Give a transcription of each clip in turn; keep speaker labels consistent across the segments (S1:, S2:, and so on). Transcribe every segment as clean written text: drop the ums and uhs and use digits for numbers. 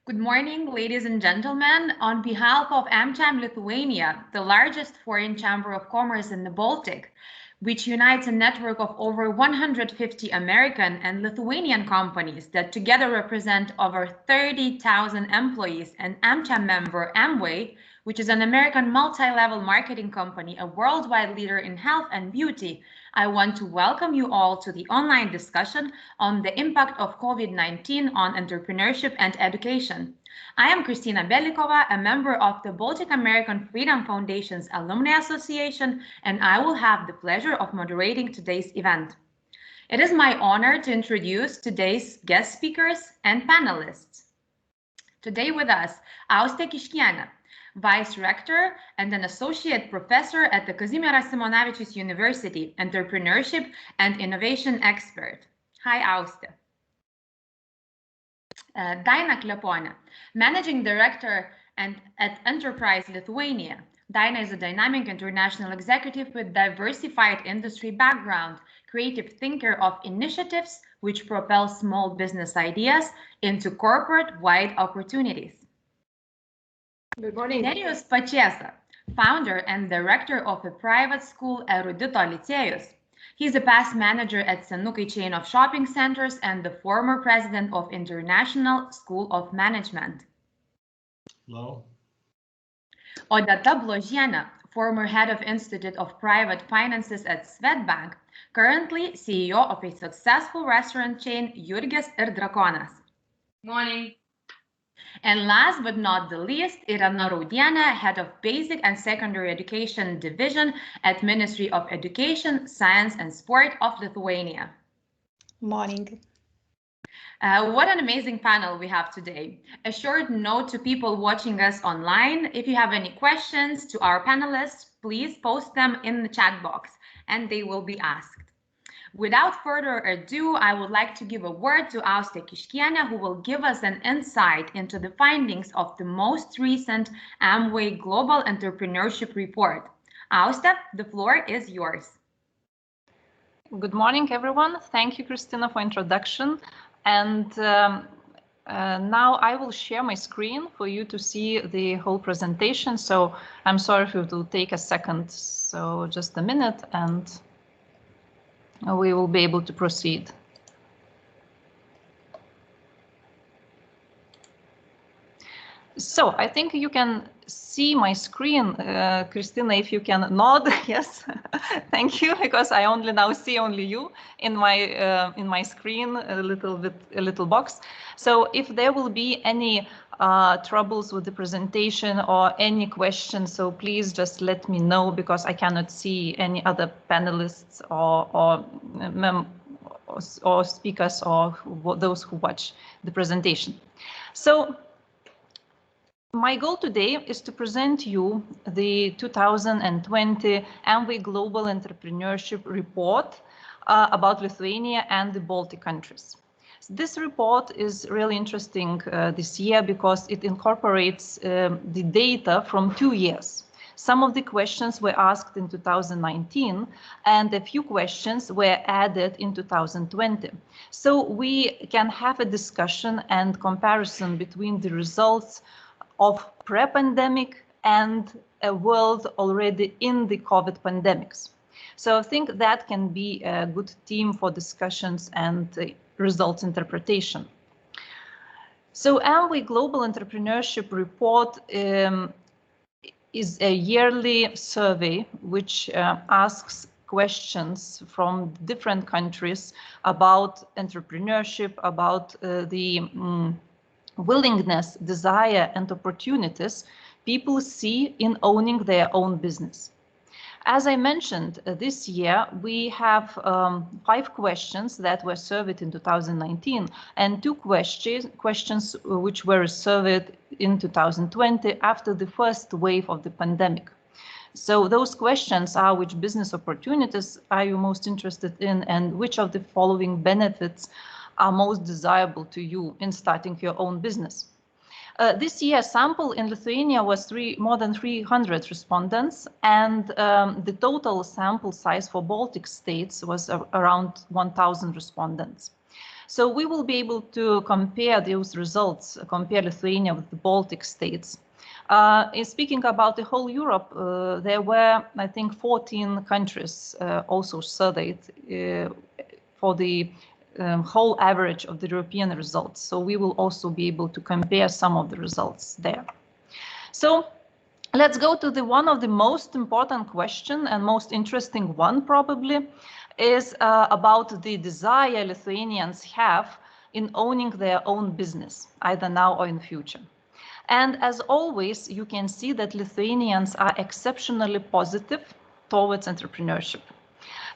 S1: Good morning, ladies and gentlemen. On behalf of AmCham Lithuania, the largest foreign chamber of commerce in the Baltic, which unites a network of over 150 American and Lithuanian companies that together represent over 30,000 employees, and AmCham member Amway, which is an American multi-level marketing company, a worldwide leader in health and beauty, I want to welcome you all to the online discussion on the impact of COVID-19 on entrepreneurship and education. I am Kristina Belikova, a member of the Baltic American Freedom Foundation's Alumni Association, and I will have the pleasure of moderating today's event. It is my honor to introduce today's guest speakers and panelists. Today with us, Austė Kiškienė, Vice Rector and an Associate Professor at the Kazimieras Simonavičius University, Entrepreneurship and Innovation Expert. Hi, Austė. Daina Kleponė, Managing Director at Enterprise Lithuania. Daina is a dynamic international executive with diversified industry background, creative thinker of initiatives which propel small business ideas into corporate-wide opportunities.
S2: Good morning.
S1: Nerijus Pačėsa, founder and director of a private school Erudito Licėjus. He's a past manager at Senukai chain of shopping centers and the former president of International School of Management.
S3: Hello.
S1: Odeta Bložienė, former head of Institute of Private Finances at Swedbank, currently CEO of a successful restaurant chain Jurgis ir Drakonas.
S2: Morning.
S1: And last but not the least, Irena Raudienė, head of Basic and Secondary Education Division at Ministry of Education, Science and Sport of Lithuania.
S4: Morning.
S1: What an amazing panel we have today. A short note to people watching us online. If you have any questions to our panelists, please post them in the chat box and they will be asked. Without further ado, I would like to give a word to Austė Kiškienė, who will give us an insight into the findings of the most recent Amway Global Entrepreneurship Report. Austė, the floor is yours.
S5: Good morning, everyone. Thank you, Kristina, for introduction. And now I will share my screen for you to see the whole presentation. So I'm sorry if it will take a second. So just a minute and we will be able to proceed. So I think you can see my screen, Kristina, if you can nod. Yes, thank you, because I only now see only you in my screen, a little box. So if there will be any troubles with the presentation or any questions, so please just let me know, because I cannot see any other panelists or speakers or those who watch the presentation. So my goal today is to present you the 2020 Amway Global Entrepreneurship Report about Lithuania and the Baltic countries. This report is really interesting this year because it incorporates the data from 2 years. Some of the questions were asked in 2019 and a few questions were added in 2020. So we can have a discussion and comparison between the results of pre-pandemic and a world already in the COVID pandemics. So I think that can be a good theme for discussions and results interpretation. So Amway Global Entrepreneurship Report is a yearly survey which asks questions from different countries about entrepreneurship, about the willingness, desire, and opportunities people see in owning their own business. As I mentioned, this year we have 5 questions that were surveyed in 2019 and 2 questions which were surveyed in 2020 after the first wave of the pandemic. So those questions are: which business opportunities are you most interested in, and which of the following benefits are most desirable to you in starting your own business? This year sample in Lithuania was more than 300 respondents, and the total sample size for Baltic states was around 1,000 respondents. So we will be able to compare those results, compare Lithuania with the Baltic states. In speaking about the whole Europe, there were, I think, 14 countries also surveyed for the whole average of the European results. So we will also be able to compare some of the results there. So let's go to one of the most important question and most interesting one probably is about the desire Lithuanians have in owning their own business, either now or in the future. And as always, you can see that Lithuanians are exceptionally positive towards entrepreneurship.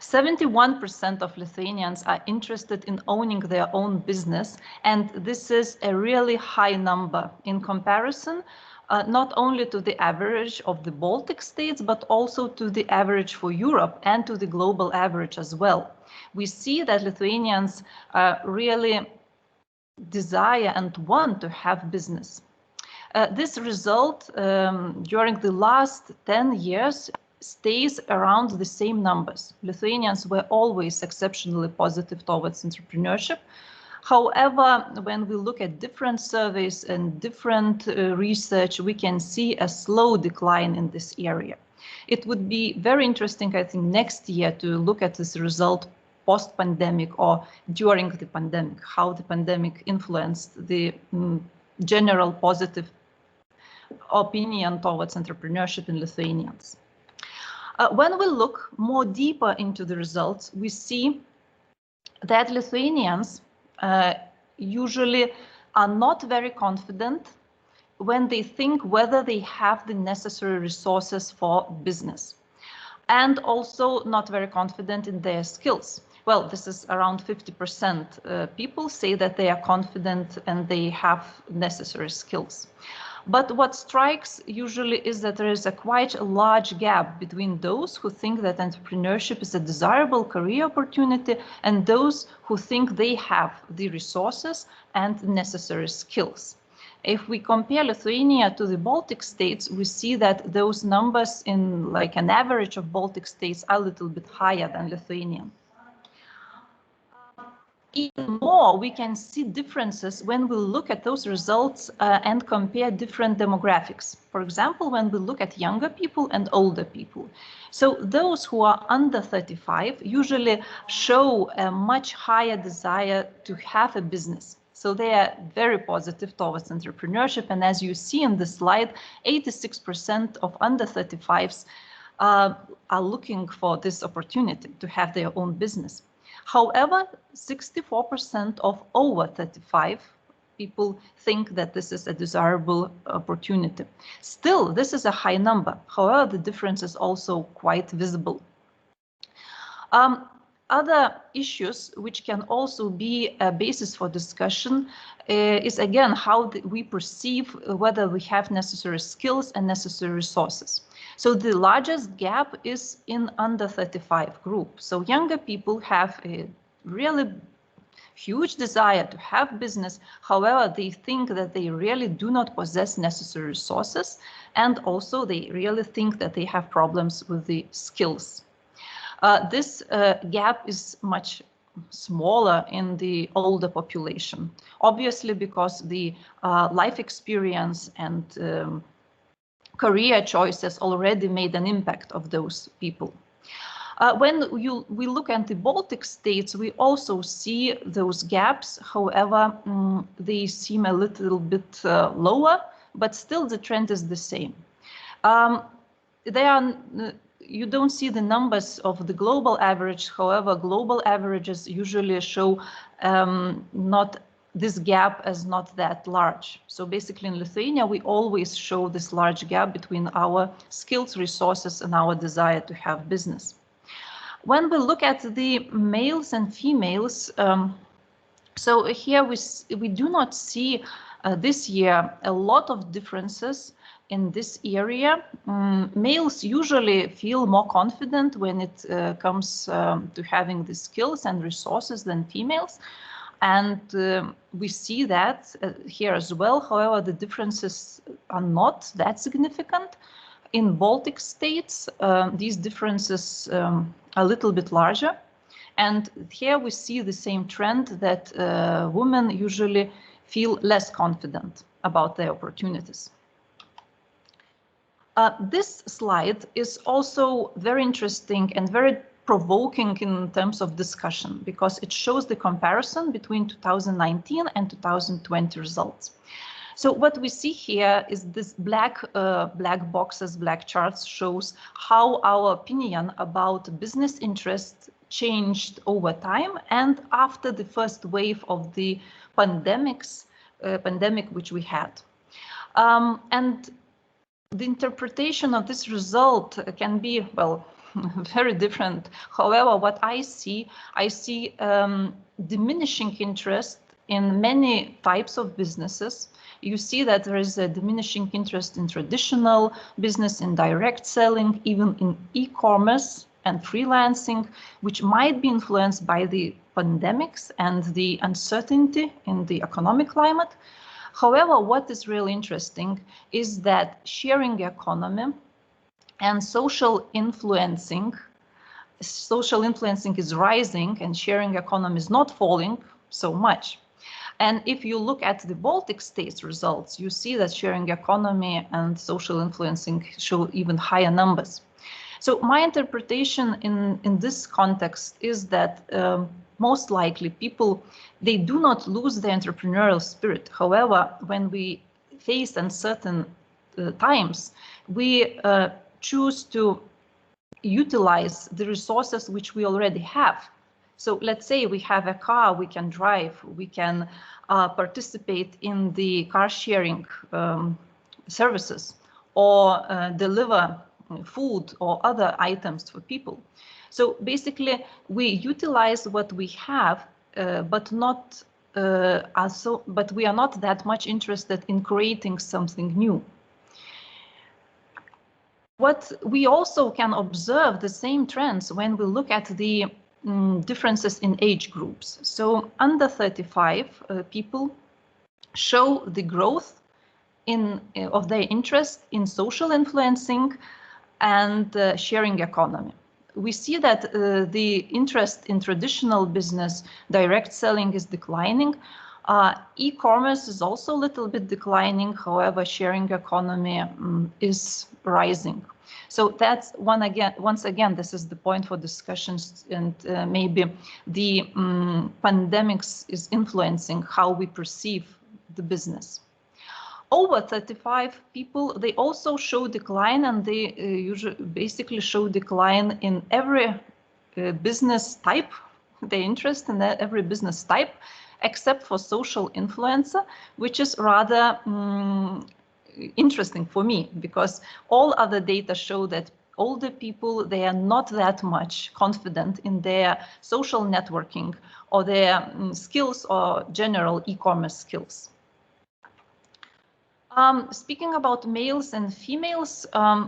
S5: 71% of Lithuanians are interested in owning their own business, and this is a really high number in comparison not only to the average of the Baltic states, but also to the average for Europe and to the global average as well. We see that Lithuanians really desire and want to have business. This result during the last 10 years stays around the same numbers. Lithuanians were always exceptionally positive towards entrepreneurship. However, when we look at different surveys and different research, we can see a slow decline in this area. It would be very interesting, I think, next year to look at this result post-pandemic or during the pandemic, how the pandemic influenced the general positive opinion towards entrepreneurship in Lithuanians. When we look more deeper into the results, we see that Lithuanians usually are not very confident when they think whether they have the necessary resources for business, and also not very confident in their skills. Well, this is around 50% people say that they are confident and they have necessary skills. But what strikes usually is that there is a quite large gap between those who think that entrepreneurship is a desirable career opportunity and those who think they have the resources and necessary skills. If we compare Lithuania to the Baltic states, we see that those numbers in like an average of Baltic states are a little bit higher than Lithuania. Even more, we can see differences when we look at those results and compare different demographics. For example, when we look at younger people and older people. So those who are under 35 usually show a much higher desire to have a business. So they are very positive towards entrepreneurship. And as you see in the slide, 86% of under 35s are looking for this opportunity to have their own business. However, 64% of over 35 people think that this is a desirable opportunity. Still, this is a high number. However, the difference is also quite visible. Other issues which can also be a basis for discussion is again how we perceive whether we have necessary skills and necessary resources. So the largest gap is in under 35 group. So younger people have a really huge desire to have business. However, they think that they really do not possess necessary resources, and also they really think that they have problems with the skills. This gap is much smaller in the older population, obviously because the life experience and career choices already made an impact of those people. When we look at the Baltic states, we also see those gaps. However, they seem a little bit lower, but still the trend is the same. You don't see the numbers of the global average. However, global averages usually show this gap as not that large. So basically in Lithuania, we always show this large gap between our skills, resources, and our desire to have business. When we look at the males and females, so here we do not see this year a lot of differences in this area. Males usually feel more confident when it comes to having the skills and resources than females. And we see that here as well. However, the differences are not that significant. In Baltic states, these differences are a little bit larger. And here we see the same trend that women usually feel less confident about their opportunities. This slide is also very interesting and very provoking in terms of discussion, because it shows the comparison between 2019 and 2020 results. So what we see here is this black boxes, black charts shows how our opinion about business interests changed over time and after the first wave of the pandemic which we had. And the interpretation of this result can be, well, very different. However, what I see diminishing interest in many types of businesses. You see that there is a diminishing interest in traditional business, in direct selling, even in e-commerce and freelancing, which might be influenced by the pandemics and the uncertainty in the economic climate. However, what is really interesting is that sharing economy and social influencing is rising and sharing economy is not falling so much. And if you look at the Baltic states results, you see that sharing economy and social influencing show even higher numbers. So my interpretation in this context is that most likely people, they do not lose their entrepreneurial spirit. However, when we face uncertain times, we choose to utilize the resources which we already have. So let's say we have a car, we can drive, we can participate in the car sharing services, or deliver food or other items for people. So basically we utilize what we have, but we are not that much interested in creating something new. What we also can observe the same trends when we look at the differences in age groups. So under 35 people show the growth of their interest in social influencing and sharing economy. We see that the interest in traditional business, direct selling, is declining. E-commerce is also a little bit declining. However, sharing economy is rising. So that's once again, this is the point for discussions, and maybe the pandemics is influencing how we perceive the business. Over 35 people, they also show decline, and they usually basically show decline in every business type, their interest in every business type, except for social influencer, which is rather interesting for me, because all other data show that older people, they are not that much confident in their social networking or their skills or general e-commerce skills. Speaking about males and females,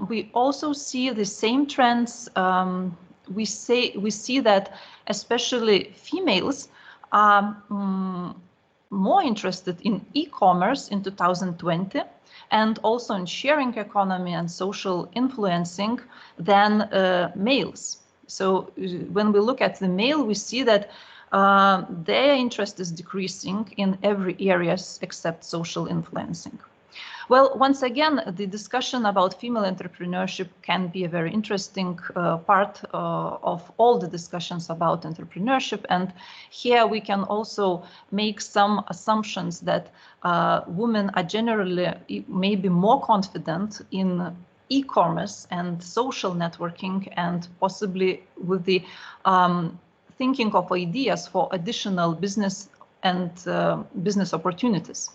S5: we also see the same trends. We see that especially females are more interested in e-commerce in 2020 and also in sharing economy and social influencing than males. So when we look at the male, we see that their interest is decreasing in every areas except social influencing. Well, once again, the discussion about female entrepreneurship can be a very interesting part of all the discussions about entrepreneurship. And here we can also make some assumptions that women are generally maybe more confident in e-commerce and social networking, and possibly with the thinking of ideas for additional business and business opportunities.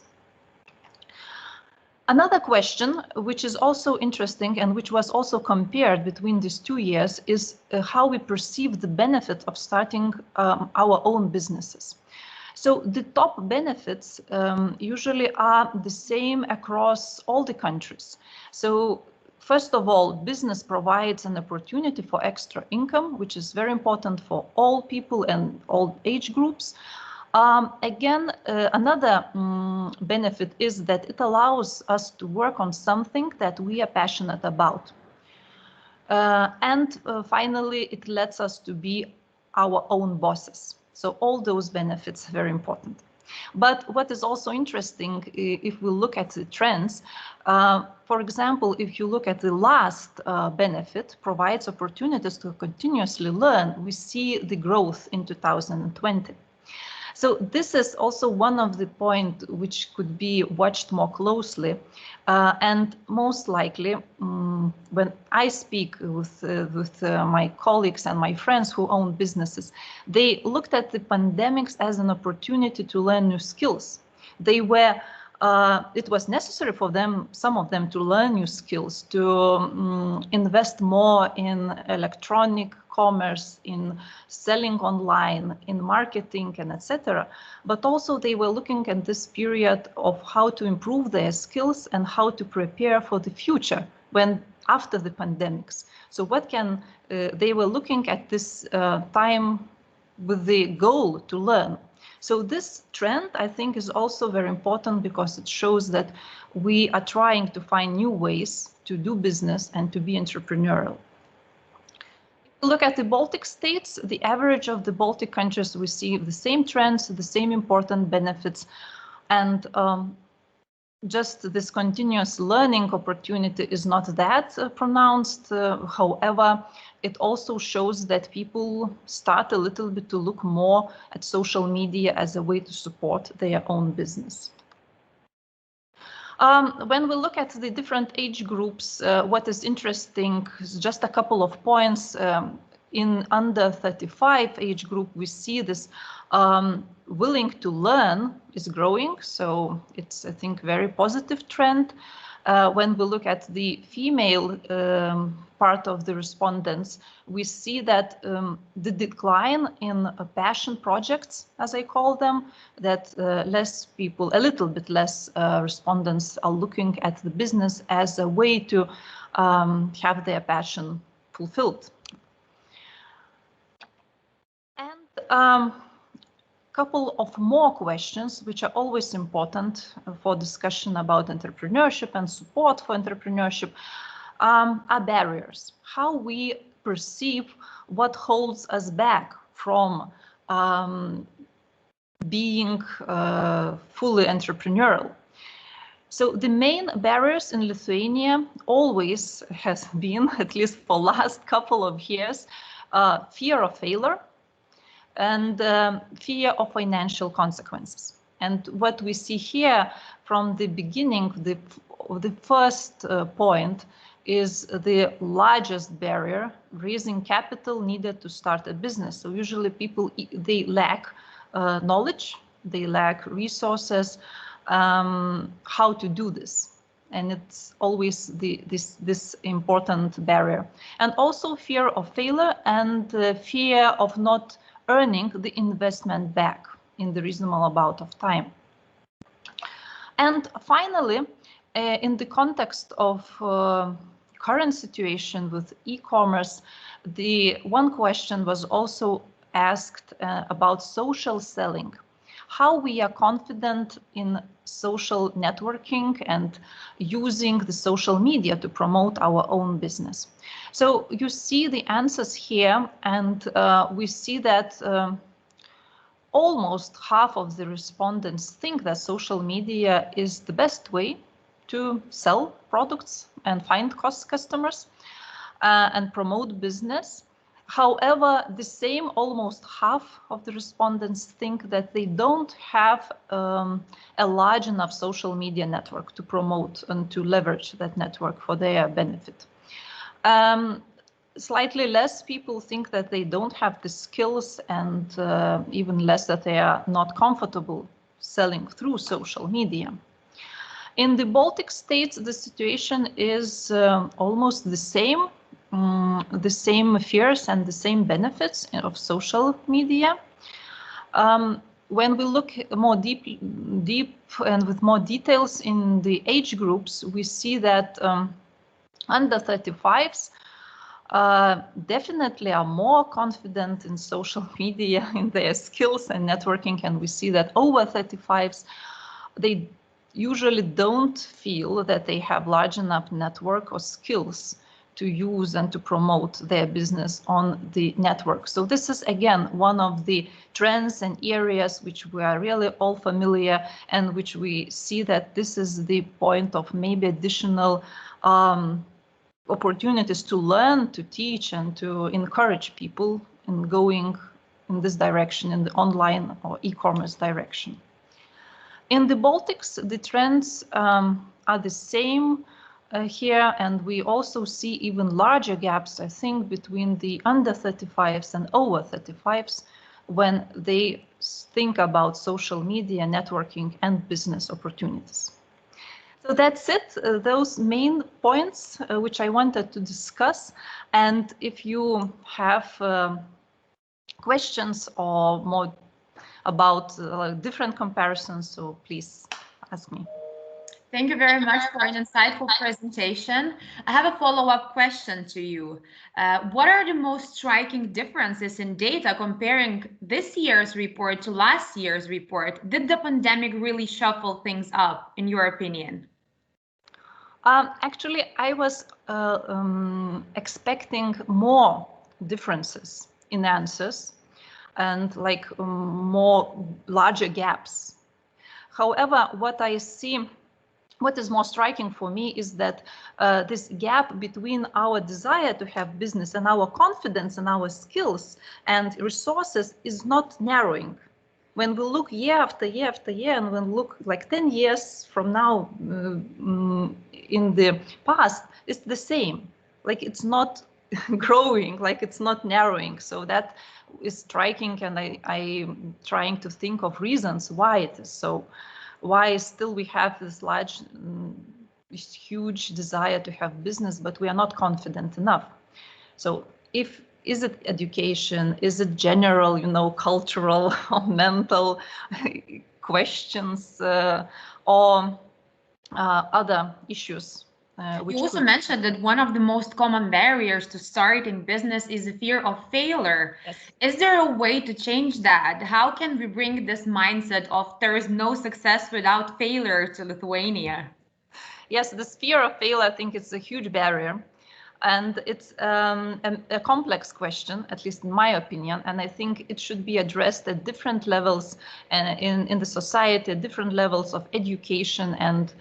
S5: Another question, which is also interesting and which was also compared between these 2 years, is how we perceive the benefit of starting our own businesses. So the top benefits usually are the same across all the countries. So first of all, business provides an opportunity for extra income, which is very important for all people and all age groups. Again, another benefit is that it allows us to work on something that we are passionate about. And finally, it lets us to be our own bosses. So all those benefits are very important. But what is also interesting, if we look at the trends, for example, if you look at the last benefit, provides opportunities to continuously learn, we see the growth in 2020. So this is also one of the points which could be watched more closely. And most likely, when I speak with my colleagues and my friends who own businesses, they looked at the pandemics as an opportunity to learn new skills. They were it was necessary for them, some of them, to learn new skills, to invest more in electronic commerce, in selling online, in marketing, and etc. But also they were looking at this period of how to improve their skills and how to prepare for the future when after the pandemics. So what can they were looking at this time with the goal to learn. So this trend, I think, is also very important because it shows that we are trying to find new ways to do business and to be entrepreneurial. If we look at the Baltic states, the average of the Baltic countries receive the same trends, the same important benefits, and just this continuous learning opportunity is not that pronounced. However, it also shows that people start a little bit to look more at social media as a way to support their own business. When we look at the different age groups, what is interesting is just a couple of points. In under 35 age group, we see this willing to learn is growing. So it's, I think, very positive trend. When we look at the female part of the respondents, we see that the decline in passion projects, as I call them, that less people, a little bit less respondents are looking at the business as a way to have their passion fulfilled. And couple of more questions, which are always important for discussion about entrepreneurship and support for entrepreneurship, are barriers. How we perceive what holds us back from being fully entrepreneurial. So the main barriers in Lithuania always has been, at least for last couple of years, fear of failure and fear of financial consequences. And what we see here from the beginning, the first point is the largest barrier, raising capital needed to start a business. So usually people, they lack knowledge, they lack resources, how to do this. And it's always this important barrier. And also fear of failure and fear of not earning the investment back in the reasonable amount of time. And finally, in the context of current situation with e-commerce, the one question was also asked about social selling. How we are confident in social networking and using the social media to promote our own business. So you see the answers here, and we see that almost half of the respondents think that social media is the best way to sell products and find customers and promote business. However, the same almost half of the respondents think that they don't have a large enough social media network to promote and to leverage that network for their benefit. Slightly less people think that they don't have the skills, and even less that they are not comfortable selling through social media. In the Baltic states, the situation is almost the same fears and the same benefits of social media. When we look more deep and with more details in the age groups, we see that under 35s definitely are more confident in social media, in their skills and networking, and we see that over 35s, they usually don't feel that they have large enough network or skills to use and to promote their business on the network. So this is, again, one of the trends and areas which we are really all familiar, and which we see that this is the point of maybe additional opportunities to learn, to teach, and to encourage people in going in this direction, in the online or e-commerce direction. In the Baltics, the trends are the same here, and we also see even larger gaps, I think, between the under 35s and over 35s when they think about social media, networking, and business opportunities. So that's it, those main points which I wanted to discuss. And if you have questions or more about different comparisons, so please ask me.
S1: Thank you very much for an insightful presentation. I have a follow-up question to you. What are the most striking differences in data comparing this year's report to last year's report? Did the pandemic really shuffle things up, in your opinion?
S5: Actually, I was expecting more differences in answers and more larger gaps. However, what I see, what is more striking for me is that this gap between our desire to have business and our confidence and our skills and resources is not narrowing. When we look year after year after year, and when we look like 10 years from now in the past, it's the same. Like, it's not growing, like it's not narrowing. So that is striking, and I'm trying to think of reasons why it is so. Why still we have this large, this huge desire to have business, but we are not confident enough. So is it education? Is it general, cultural or mental questions or other issues?
S1: You also mentioned that one of the most common barriers to starting business is the fear of failure.
S5: Yes.
S1: Is there a way to change that? How can we bring this mindset of there is no success without failure to Lithuania?
S5: Yes, this fear of failure, I think, is a huge barrier. And it's a complex question, at least in my opinion, and I think it should be addressed at different levels in the society, at different levels of education, and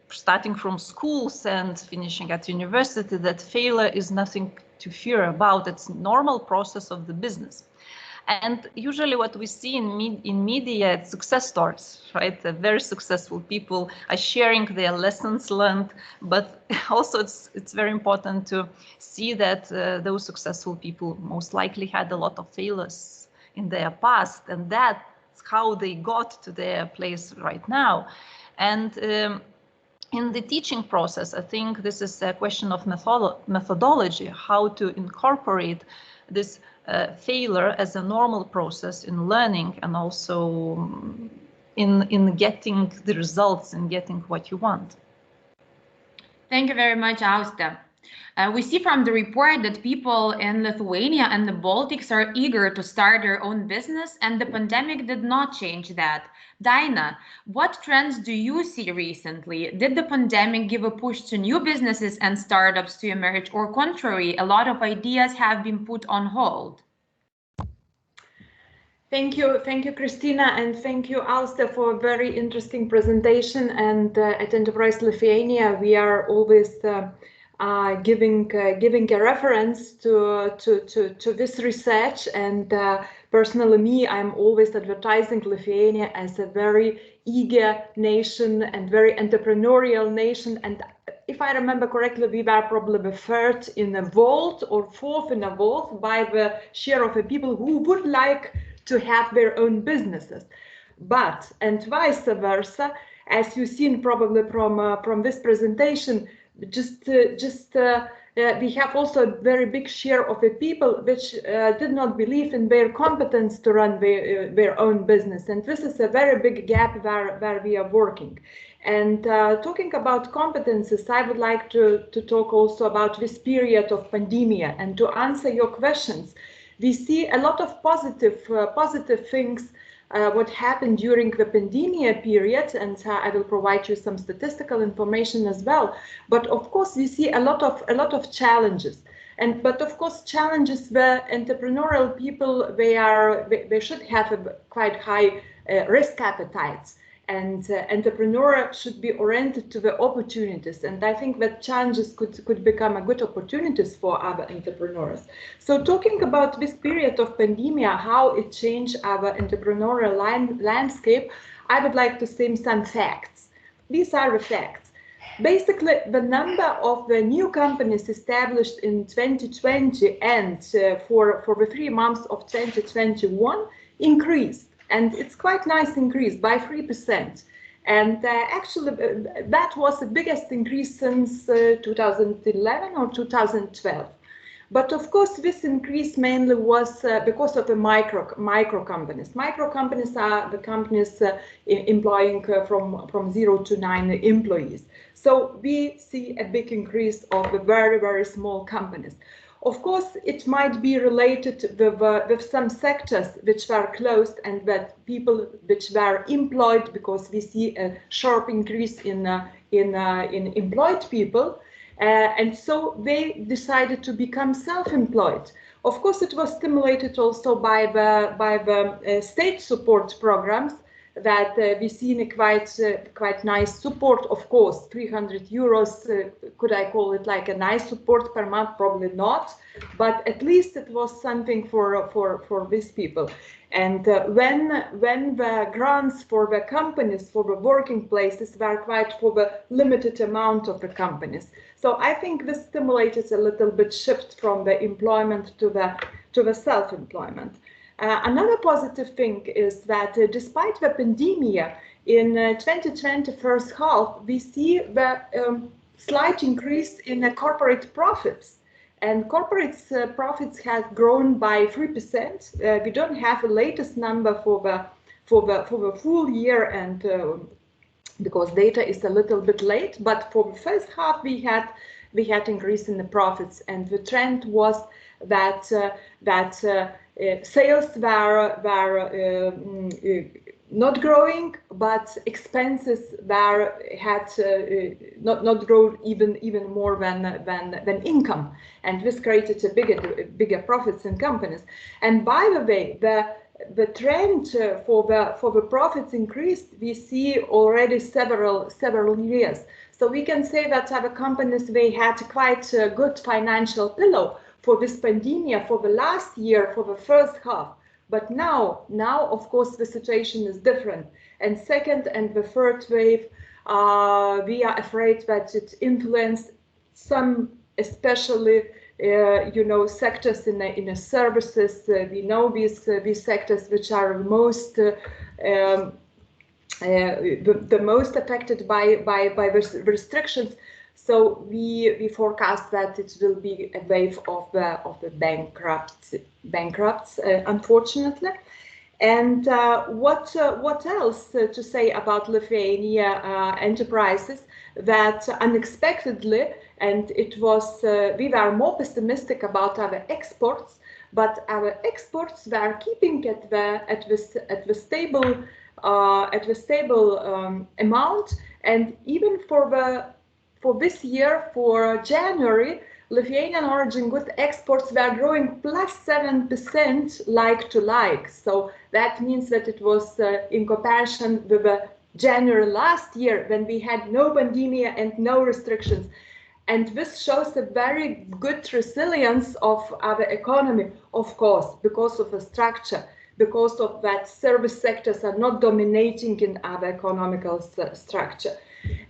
S5: starting from schools and finishing at university, that failure is nothing to fear about. It's a normal process of the business. And usually what we see in media, it's success stories, right? Very successful people are sharing their lessons learned, but also it's very important to see that those successful people most likely had a lot of failures in their past, and that's how they got to their place right now. And in the teaching process, I think this is a question of methodology, how to incorporate this failure as a normal process in learning, and also in getting the results and getting what you want.
S1: Thank you very much, Auste. We see from the report that people in Lithuania and the Baltics are eager to start their own business, and the pandemic did not change that. Daina, what trends do you see recently? Did the pandemic give a push to new businesses and startups to emerge, or contrary, a lot of ideas have been put on hold?
S2: Thank you, Christina, and thank you, Auste, for a very interesting presentation. And at Enterprise Lithuania, we are always giving a reference to this research. And personally, me, I'm always advertising Lithuania as a very eager nation and very entrepreneurial nation. And if I remember correctly, we were probably the third in the world or fourth in the world by the share of the people who would like to have their own businesses. But, and vice versa, as you've seen probably from this presentation, we have also a very big share of the people which did not believe in their competence to run their own business. And this is a very big gap where we are working. And talking about competences, I would like to talk also about this period of pandemia. And to answer your questions, we see a lot of positive things what happened during the pandemic period, and I will provide you some statistical information as well. But of course, we see a lot of challenges. But of course, challenges where entrepreneurial people, they should have a quite high risk appetites, and entrepreneur should be oriented to the opportunities. And I think that challenges could become a good opportunities for other entrepreneurs. So talking about this period of pandemic, how it changed our entrepreneurial landscape, I would like to say some facts. These are the facts. Basically, the number of the new companies established in 2020 and for the 3 months of 2021 increased, and it's quite nice increase by 3%. And actually, that was the biggest increase since 2011 or 2012. But of course, this increase mainly was because of the micro companies. Micro companies are the companies employing from 0 to 9 employees. So we see a big increase of the very, very small companies. Of course, it might be related with some sectors which were closed and that people which were employed, because we see a sharp increase in employed people. And so they decided to become self-employed. Of course, it was stimulated also by the state support programs that we see in a quite nice support. Of course, 300 euros, could I call it like a nice support per month? Probably not, but at least it was something for these people. And when the grants for the companies, for the working places, were quite for the limited amount of the companies. So I think this stimulated a little bit shift from the employment to the self-employment. Another positive thing is that despite the pandemic, in 2020 first half, we see the slight increase in the corporate profits. And corporate profits have grown by 3%. We don't have the latest number for the full year, and because data is a little bit late. But for the first half, we had increase in the profits, and the trend was that sales were not growing, but expenses had not grown even more than income, and this created a bigger profits in companies. And by the way, the trend for the profits increased, we see already several years. So we can say that other companies, they had quite a good financial pillow for this pandemic, for the last year, for the first half. But now, of course, the situation is different. And second and the third wave, we are afraid that it influenced some, especially, sectors in the services. We know these sectors which are the most affected by restrictions. So we forecast that it will be a wave of the bankrupts, unfortunately. And what else to say about Lithuania enterprises? That unexpectedly, and it was we were more pessimistic about our exports, but our exports were keeping at the stable amount, and even for this year, for January, Lithuanian origin good exports were growing +7% like to like. So that means that it was in comparison with January last year, when we had no pandemic and no restrictions. And this shows a very good resilience of our economy, of course, because of the structure, because of that service sectors are not dominating in our economical structure.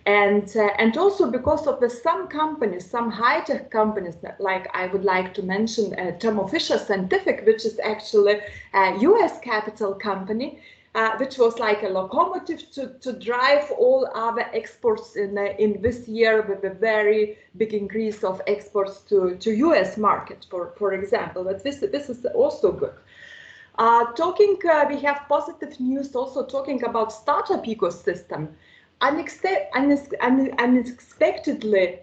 S2: And also because of some companies, some high-tech companies, like I would like to mention Thermo Fisher Scientific, which is actually a US capital company, which was like a locomotive to drive all other exports in this year, with a very big increase of exports to US market, for example. But this is also good. We have positive news also talking about startup ecosystem. Unexpectedly,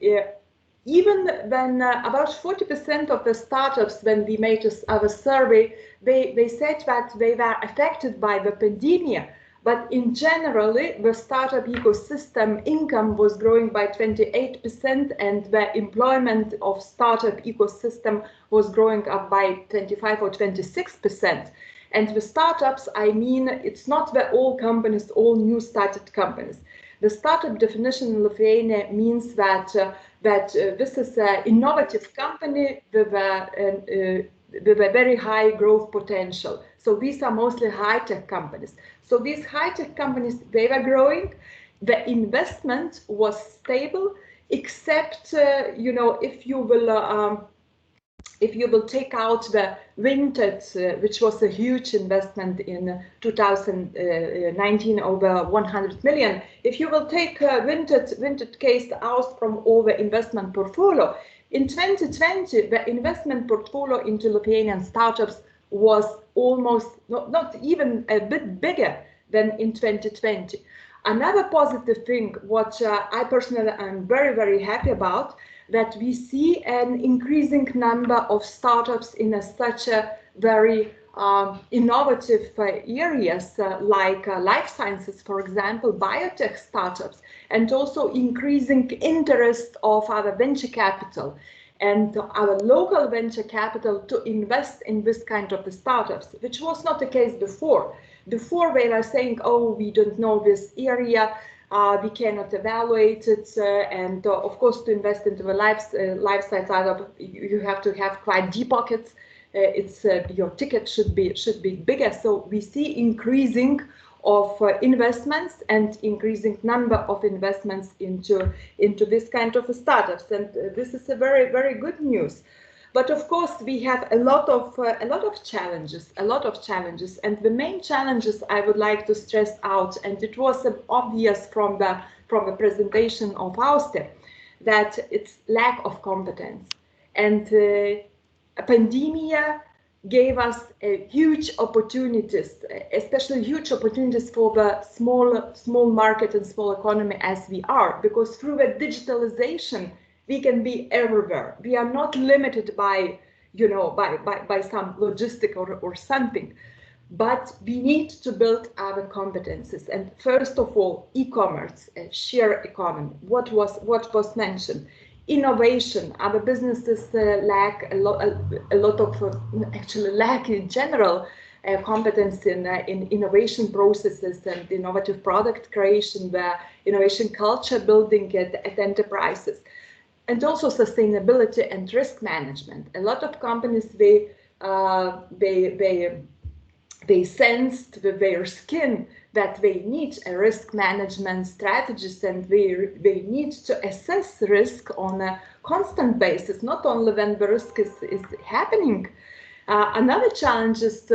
S2: even when about 40% of the startups, when we made our survey, they said that they were affected by the pandemic. But in general, the startup ecosystem income was growing by 28%, and the employment of startup ecosystem was growing up by 25 or 26%. And the startups, I mean, it's not the all companies, all new started companies. The startup definition in Lithuania means that this is an innovative company with a very high growth potential. So these are mostly high-tech companies. So these high-tech companies, they were growing. The investment was stable, except if you will take out the Vinted, which was a huge investment in 2019, over 100 million. If you will take Vinted case out from all the investment portfolio, in 2020, the investment portfolio into Lithuanian startups was almost not even a bit bigger than in 2020. Another positive thing, what I personally am very, very happy about, that we see an increasing number of startups in such a very innovative areas like life sciences, for example, biotech startups, and also increasing interest of our venture capital and our local venture capital to invest in this kind of startups, which was not the case before. Before they were saying, oh, we don't know this area, we cannot evaluate it, and of course, to invest into the life science startup, you have to have quite deep pockets. Your ticket should be bigger. So we see increasing of investments and increasing number of investments into this kind of startups, and this is a very, very good news. But of course, we have a lot of challenges, and the main challenges I would like to stress out, and it was obvious from the presentation of Auste, that it's lack of competence, and a pandemia gave us huge opportunities, especially huge opportunities for the small market and small economy as we are, because through the digitalization, we can be everywhere. We are not limited by, by some logistic or something, but we need to build our competences. And first of all, e-commerce, share economy. What was mentioned? Innovation. Our businesses lack a lot of actually lack in general competence in innovation processes and innovative product creation, the innovation culture building at enterprises. And also sustainability and risk management. A lot of companies, they sensed with their skin that they need a risk management strategies, and they need to assess risk on a constant basis, not only when the risk is happening. Another challenge is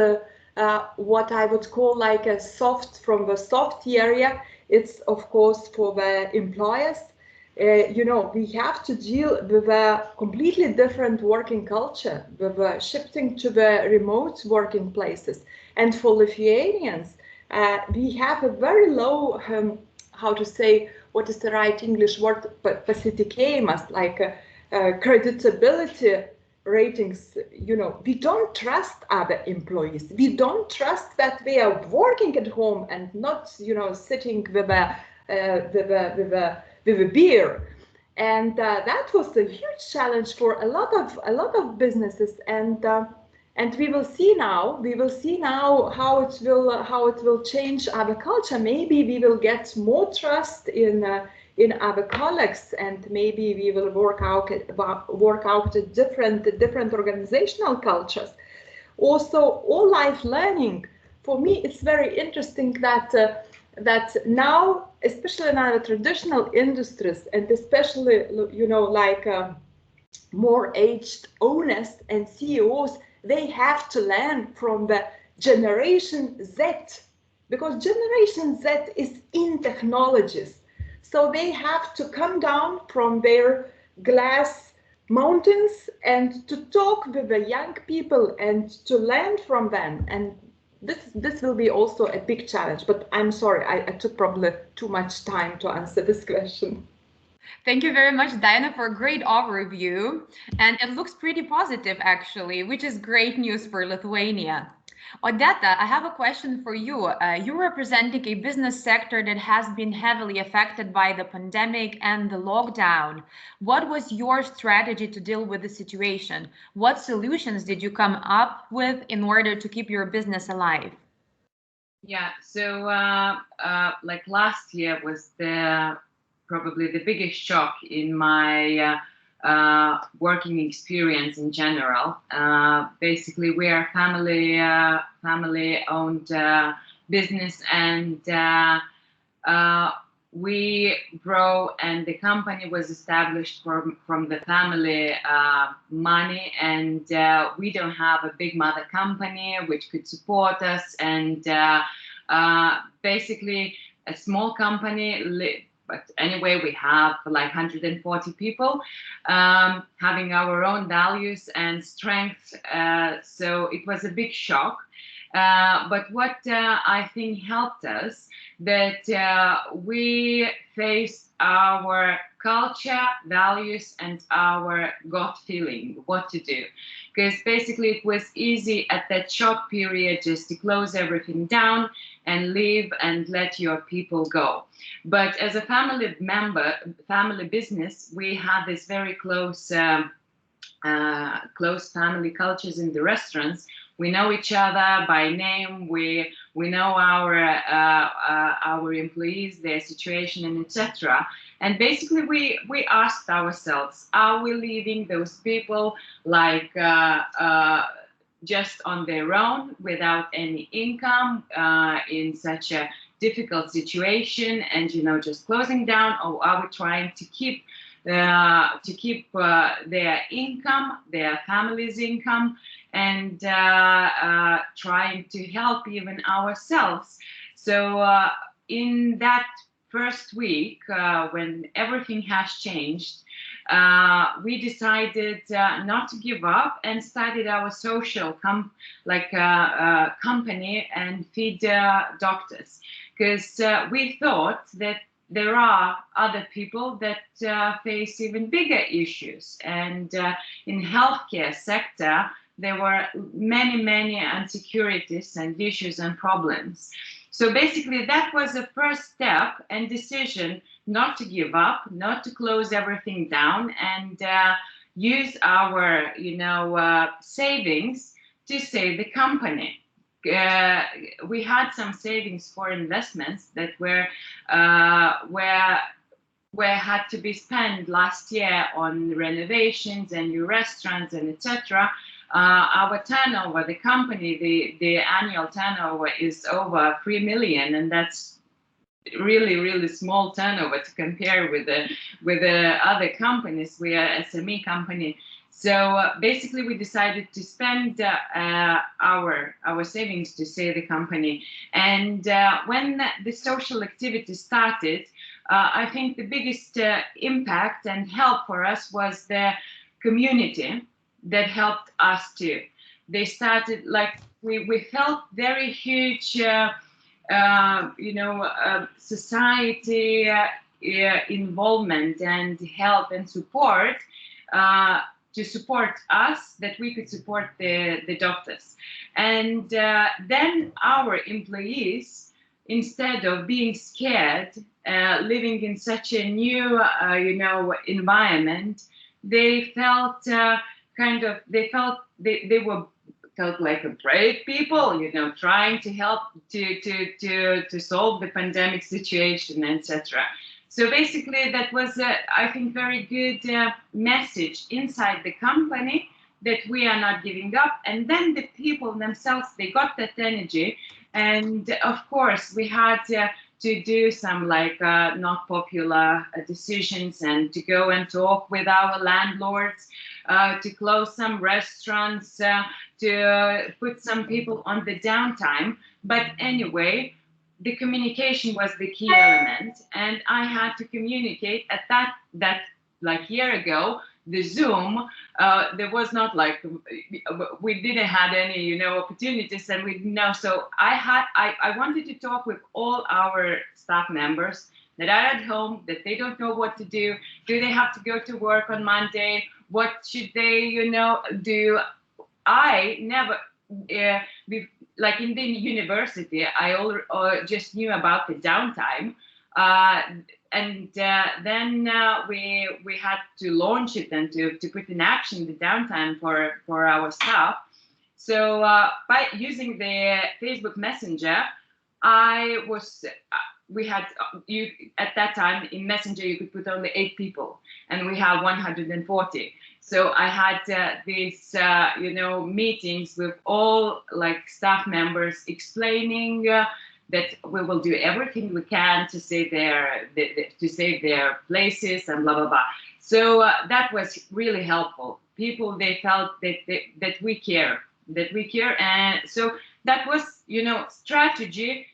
S2: what I would call like a soft area. It's of course for the employers. We have to deal with a completely different working culture, with shifting to the remote working places. And for Lithuanians, we have a very low, how to say, what is the right English word, pasitikėjimas, like creditability ratings. We don't trust other employees. We don't trust that they are working at home and not, sitting with a beer, and that was a huge challenge for a lot of businesses, and we will see now how it will change our culture. Maybe we will get more trust in our colleagues, and maybe we will work out different organizational cultures. Also, all life learning. For me, it's very interesting that now, especially in our traditional industries, and especially, like more aged owners and CEOs, they have to learn from the Generation Z, because Generation Z is in technologies. So they have to come down from their glass mountains and to talk with the young people and to learn from them. And this will be also a big challenge, but I'm sorry, I took probably too much time to answer this question.
S1: Thank you very much, Diana, for a great overview. And it looks pretty positive, actually, which is great news for Lithuania. Odeta, I have a question for you. You're representing a business sector that has been heavily affected by the pandemic and the lockdown. What was your strategy to deal with the situation? What solutions did you come up with in order to keep your business alive?
S6: Yeah, so like last year was probably the biggest shock in my working experience in general. Basically, we are family-owned business, and we grow, and the company was established from the family money, and we don't have a big mother company which could support us, and basically a small company. But anyway, we have like 140 people, having our own values and strengths. So it was a big shock. But what I think helped us, that we faced our culture, values, and our gut feeling, what to do. Because basically it was easy at that shock period just to close everything down and leave and let your people go. But as a family business, we had this very close family cultures in the restaurants. We know each other by name. We know our employees, their situation, and etc. And basically, we asked ourselves: are we leaving those people like just on their own without any income in such a difficult situation, and just closing down, or are we trying to keep their income, their family's income, and trying to help even ourselves? So in that first week, when everything has changed, we decided not to give up and started our social company and feed doctors, because we thought that there are other people that face even bigger issues, and in healthcare sector there were many insecurities and issues and problems. So basically that was the first step and decision not to give up, not to close everything down, and use our savings to save the company. We had some savings for investments that were had to be spent last year on renovations and new restaurants and etc. Our turnover, the company, the annual turnover is over 3 million, and that's really small turnover to compare with the other companies. We are SME company. So basically we decided to spend our savings to save the company. And when the social activity started, I think the biggest impact and help for us was the community that helped us too. They started, like, we felt very huge society involvement and help and support to support us, that we could support the doctors. And then our employees, instead of being scared, living in such a new environment, they felt felt like a brave people, trying to help to solve the pandemic situation, etc. So basically that was I think very good message inside the company, that we are not giving up. And then the people themselves, they got that energy. And of course we had to do some not popular decisions, and to go and talk with our landlords, to close some restaurants, to put some people on the downtime. But anyway, the communication was the key element, and I had to communicate at that year ago. The Zoom, there was not we didn't have any opportunities, and we didn't know. So I wanted to talk with all our staff members, that are at home, that they don't know what to do. Do they have to go to work on Monday? What should they, do? I never, like in the university, I just knew about the downtime. And then we had to launch it and to put in action the downtime for our staff. So by using the Facebook Messenger, at that time in Messenger you could put only 8 people, and we have 140. So I had these meetings with all like staff members explaining that we will do everything we can to save their places and blah blah blah. So that was really helpful. People, they felt that we care, and so that was strategy,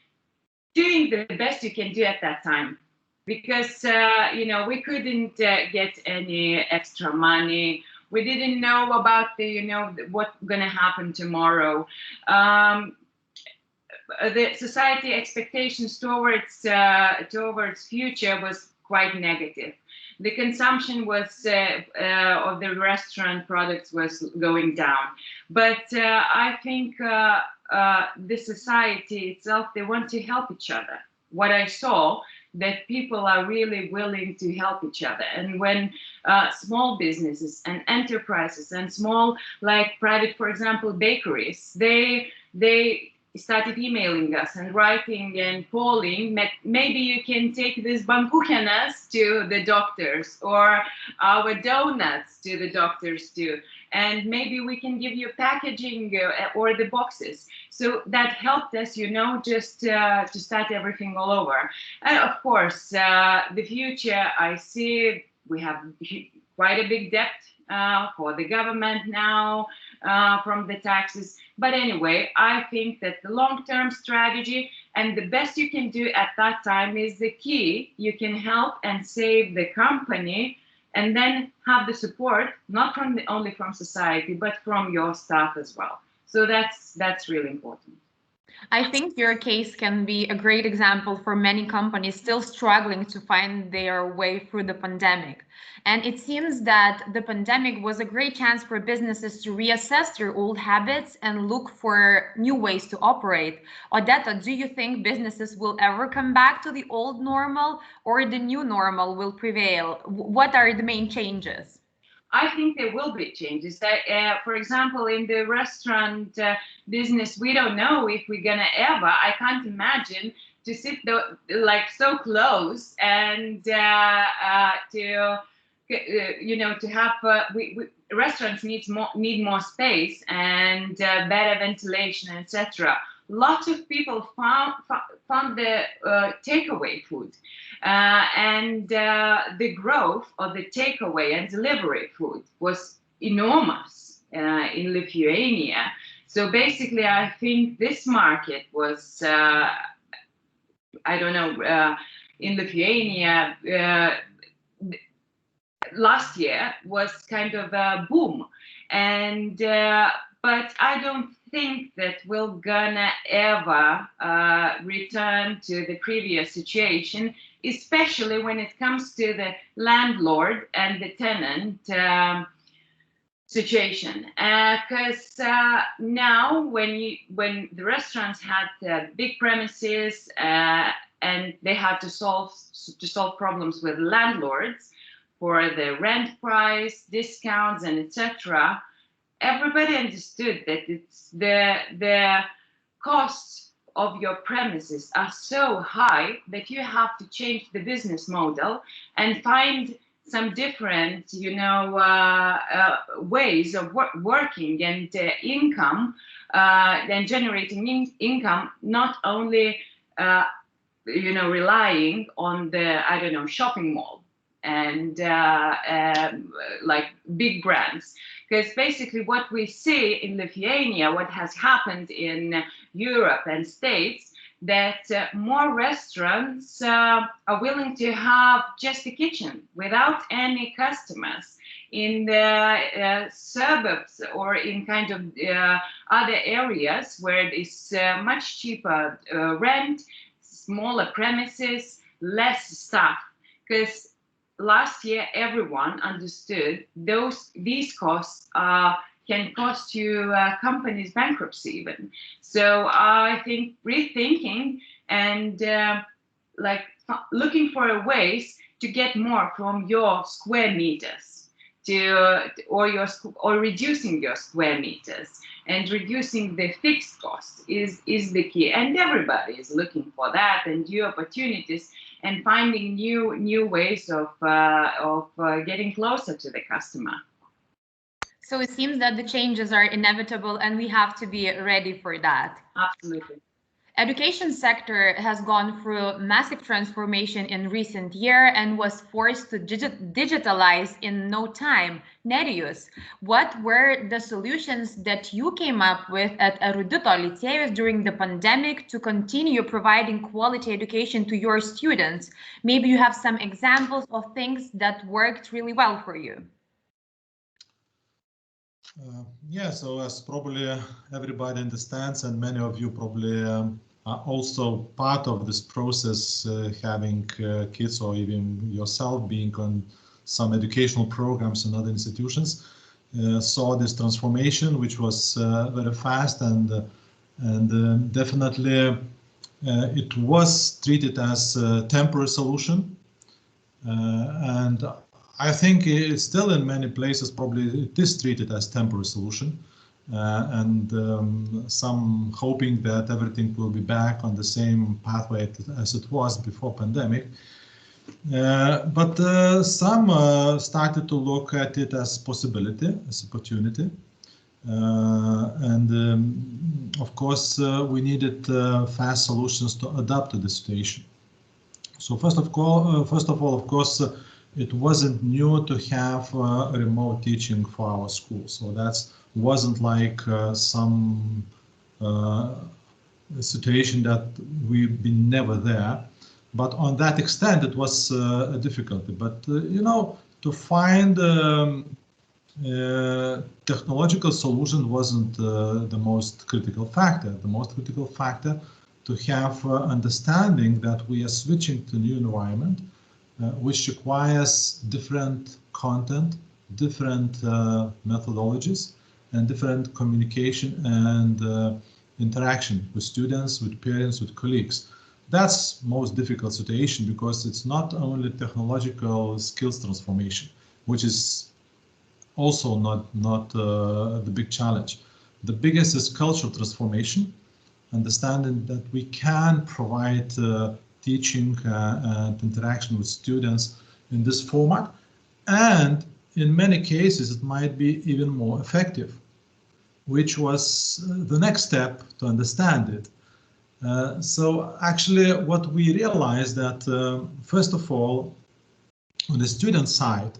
S6: doing the best you can do at that time, because we couldn't get any extra money. We didn't know about what's gonna happen tomorrow. The society expectations towards future was quite negative. The consumption was of the restaurant products was going down, but I think the society itself, they want to help each other. What I saw, that people are really willing to help each other, and when small businesses and enterprises and small, like private, for example, bakeries, they started emailing us and writing and calling. Maybe you can take these bankuchenas to the doctors, or our donuts to the doctors too, and maybe we can give you packaging or the boxes. So that helped us, just to start everything all over. And of course, the future, I see we have quite a big debt for the government now from the taxes. But anyway, I think that the long-term strategy and the best you can do at that time is the key. You can help and save the company, and then have the support, not only from society, but from your staff as well. So that's really important.
S1: I think your case can be a great example for many companies still struggling to find their way through the pandemic. And it seems that the pandemic was a great chance for businesses to reassess their old habits and look for new ways to operate. Odeta, do you think businesses will ever come back to the old normal, or the new normal will prevail? What are the main changes?
S6: I think there will be changes. For example, in the restaurant business, we don't know if we're gonna ever. I can't imagine to sit so close and to have. Restaurants need more space and better ventilation, etc. Lots of people found the takeaway food. And the growth of the takeaway and delivery food was enormous in Lithuania. So basically, I think this market was, in Lithuania last year was kind of a boom. And but I don't think that we're gonna ever return to the previous situation, especially when it comes to the landlord and the tenant situation. Because now, when the restaurants had big premises and they had to solve problems with landlords for the rent price, discounts, and etc., everybody understood that it's the costs of your premises are so high that you have to change the business model and find some different, ways of working and income, and generating income, not only, relying on the, shopping mall and like big brands. Because basically what we see in Lithuania, what has happened in Europe and States, that more restaurants are willing to have just a kitchen without any customers in the suburbs or in kind of other areas where it is much cheaper rent, smaller premises, less staff, because last year everyone understood these costs can cost you companies bankruptcy even. So I think rethinking and looking for ways to get more from your square meters or reducing your square meters and reducing the fixed costs is the key. And everybody is looking for that and new opportunities and finding new ways of getting closer to the customer.
S1: So it seems that the changes are inevitable and we have to be ready for that.
S6: Absolutely.
S1: Education sector has gone through massive transformation in recent year and was forced to digitalize in no time. Nerijus, what were the solutions that you came up with at Erudito Licėjus during the pandemic to continue providing quality education to your students? Maybe you have some examples of things that worked really well for you.
S3: Yeah, so as probably everybody understands, and many of you probably are also part of this process, having kids or even yourself being on some educational programs in other institutions, saw this transformation, which was very fast and definitely it was treated as a temporary solution. And I think it's still in many places probably it is treated as temporary solution, and some hoping that everything will be back on the same pathway as it was before pandemic. But some started to look at it as possibility, as opportunity, and of course we needed fast solutions to adapt to the situation. So first of all, of course. It wasn't new to have remote teaching for our school, so that wasn't like some situation that we've been never there. But on that extent, it was a difficulty. But you know, to find technological solution wasn't the most critical factor. The most critical factor to have understanding that we are switching to new environment. Which requires different content, different methodologies, and different communication and interaction with students, with parents, with colleagues. That's most difficult situation because it's not only technological skills transformation, which is also not the big challenge. The biggest is cultural transformation, understanding that we can provide teaching and interaction with students in this format, and in many cases it might be even more effective, which was the next step to understand it. So actually what we realized that first of all, on the student side,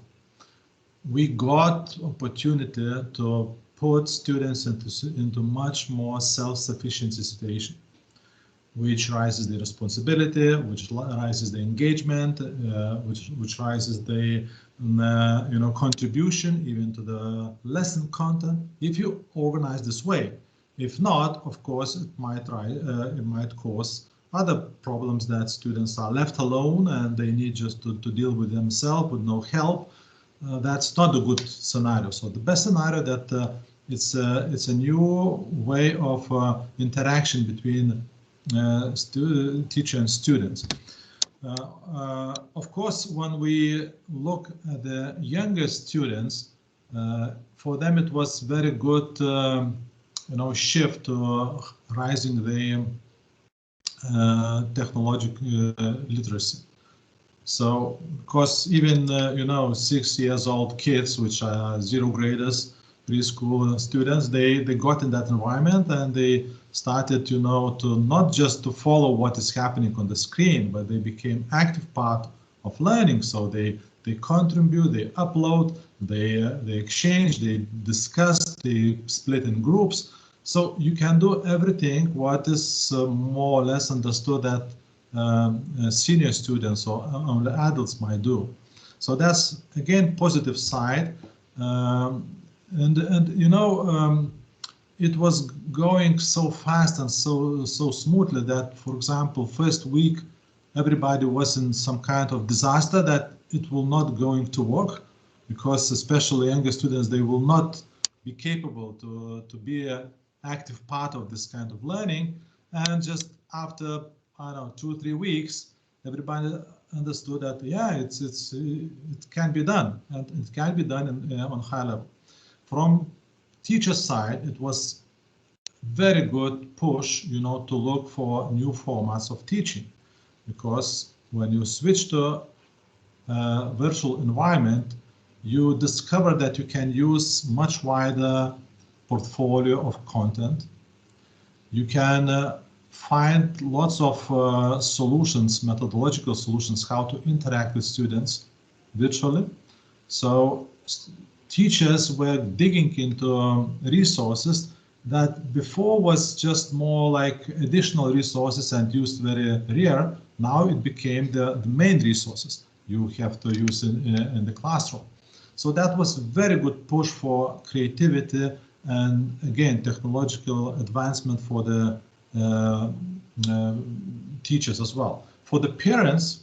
S3: we got opportunity to put students into much more self-sufficiency situation, which raises the responsibility, which raises the engagement, which raises the contribution even to the lesson content. If you organize this way, if not, of course, it might cause other problems that students are left alone and they need just to deal with themselves with no help. That's not a good scenario. So the best scenario that it's a new way of interaction between teacher and students. Of course, when we look at the younger students, for them it was very good, shift to rising the technological literacy. So, because even 6-year-old kids, which are zero graders, preschool students, they got in that environment and they started to not just to follow what is happening on the screen, but they became active part of learning. So they contribute, they upload, they exchange, they discuss, they split in groups. So you can do everything what is more or less understood that senior students or only adults might do. So that's again positive side. It was going so fast and so smoothly that, for example, first week everybody was in some kind of disaster that it will not going to work, because especially younger students, they will not be capable to be an active part of this kind of learning. And just after, I don't know, 2 or 3 weeks, everybody understood that, yeah, it can be done, and it can be done on high level. From teacher side, it was very good push, you know, to look for new formats of teaching, because when you switch to virtual environment, you discover that you can use much wider portfolio of content. You can find lots of solutions, methodological solutions, how to interact with students virtually. So teachers were digging into resources that before was just more like additional resources and used very rare. Now it became the main resources you have to use in the classroom. So that was a very good push for creativity and, again, technological advancement for the teachers as well. For the parents,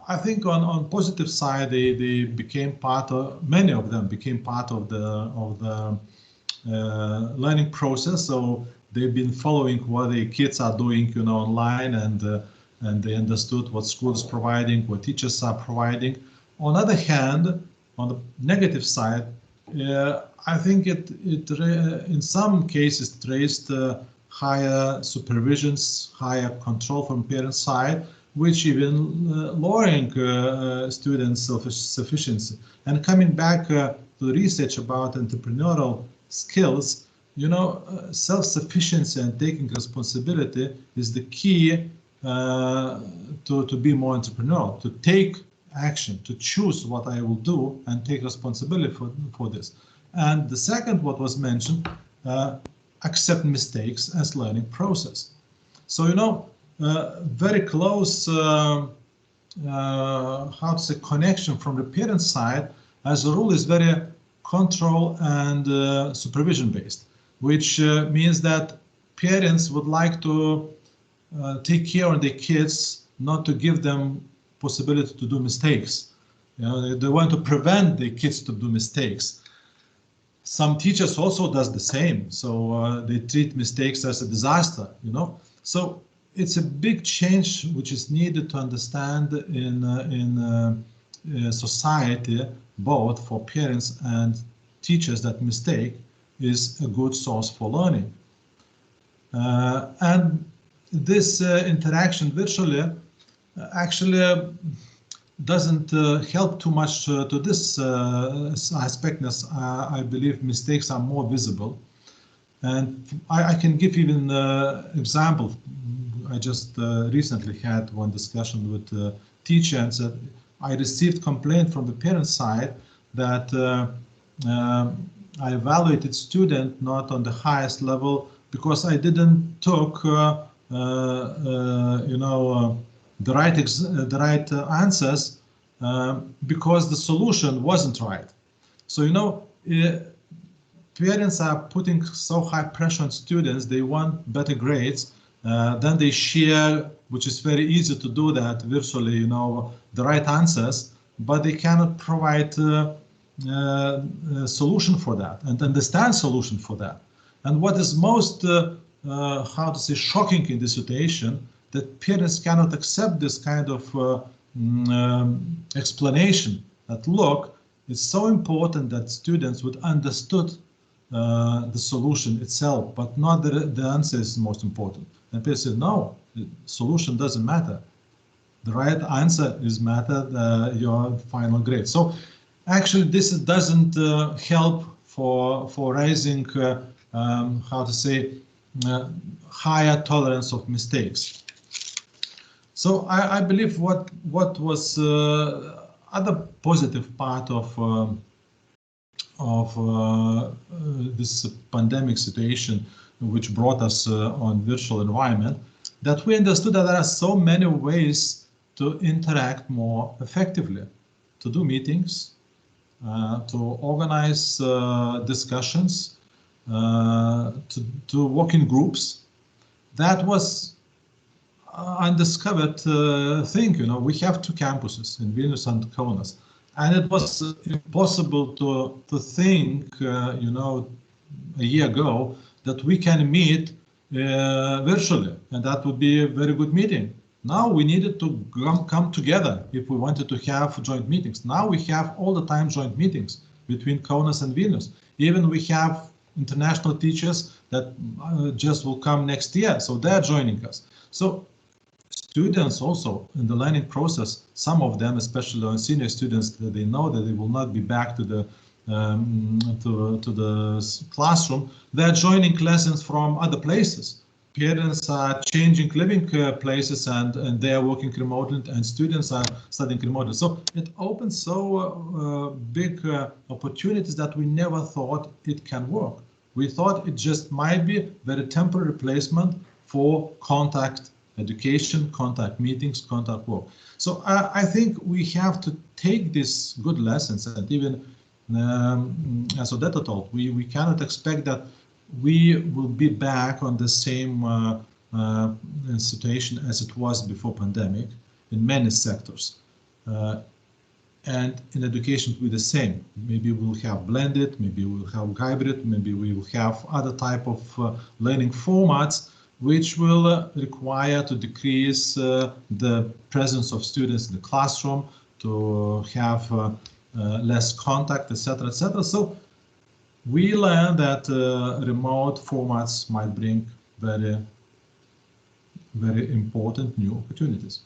S3: I think on positive side, they became part of, many of them became part of the learning process. So they've been following what the kids are doing, you know, online, and they understood what school is providing, what teachers are providing. On the other hand, on the negative side, I think it in some cases raised higher supervisions, higher control from parent side, which even lowering students' self-sufficiency. And coming back to the research about entrepreneurial skills, you know, self-sufficiency and taking responsibility is the key to be more entrepreneurial, to take action, to choose what I will do and take responsibility for this. And the second, what was mentioned, accept mistakes as learning process. So, you know, very close, how to say, connection from the parent side, as a rule, is very control and supervision based, which means that parents would like to take care of their kids, not to give them possibility to do mistakes. You know, they want to prevent the kids to do mistakes. Some teachers also does the same, so they treat mistakes as a disaster, you know. So it's a big change which is needed to understand in society, both for parents and teachers, that mistake is a good source for learning. And this interaction virtually actually doesn't help too much to this aspect, as I believe mistakes are more visible. And I can give even example. I just recently had one discussion with a teacher and said, I received complaint from the parent side that I evaluated student not on the highest level because I didn't took you know, the right answers because the solution wasn't right. So, you know, parents are putting so high pressure on students, they want better grades, then they share, which is very easy to do that virtually, you know, the right answers, but they cannot provide a solution for that and understand solution for that. And what is most, how to say, shocking in this situation, that parents cannot accept this kind of explanation that, look, it's so important that students would understood the solution itself, but not the answer is most important. And parents say, no, the solution doesn't matter. The right answer is matter, your final grade. So actually this doesn't help for raising, how to say, higher tolerance of mistakes. So I believe what was other positive part of this pandemic situation, which brought us on virtual environment, that we understood that there are so many ways to interact more effectively, to do meetings, to organize discussions, to work in groups. That was, undiscovered thing. You know, we have two campuses in Vilnius and Kaunas, and it was impossible to think, you know, a year ago that we can meet virtually, and that would be a very good meeting. Now we needed to come together if we wanted to have joint meetings. Now we have all the time joint meetings between Kaunas and Vilnius. Even we have international teachers that just will come next year, so they're joining us. So students also in the learning process, some of them, especially on senior students, they know that they will not be back to the classroom. They're joining lessons from other places. Parents are changing living places and they are working remotely, and students are studying remotely. So it opens so big opportunities that we never thought it can work. We thought it just might be very temporary replacement for contact education, contact meetings, contact work. So I think we have to take these good lessons, and even as Odetta told, we cannot expect that we will be back on the same situation as it was before pandemic in many sectors. And in education it will be the same. Maybe we'll have blended, maybe we'll have hybrid, maybe we will have other type of learning formats which will require to decrease the presence of students in the classroom, to have less contact, etc., etc. So we learned that remote formats might bring very, very important new opportunities.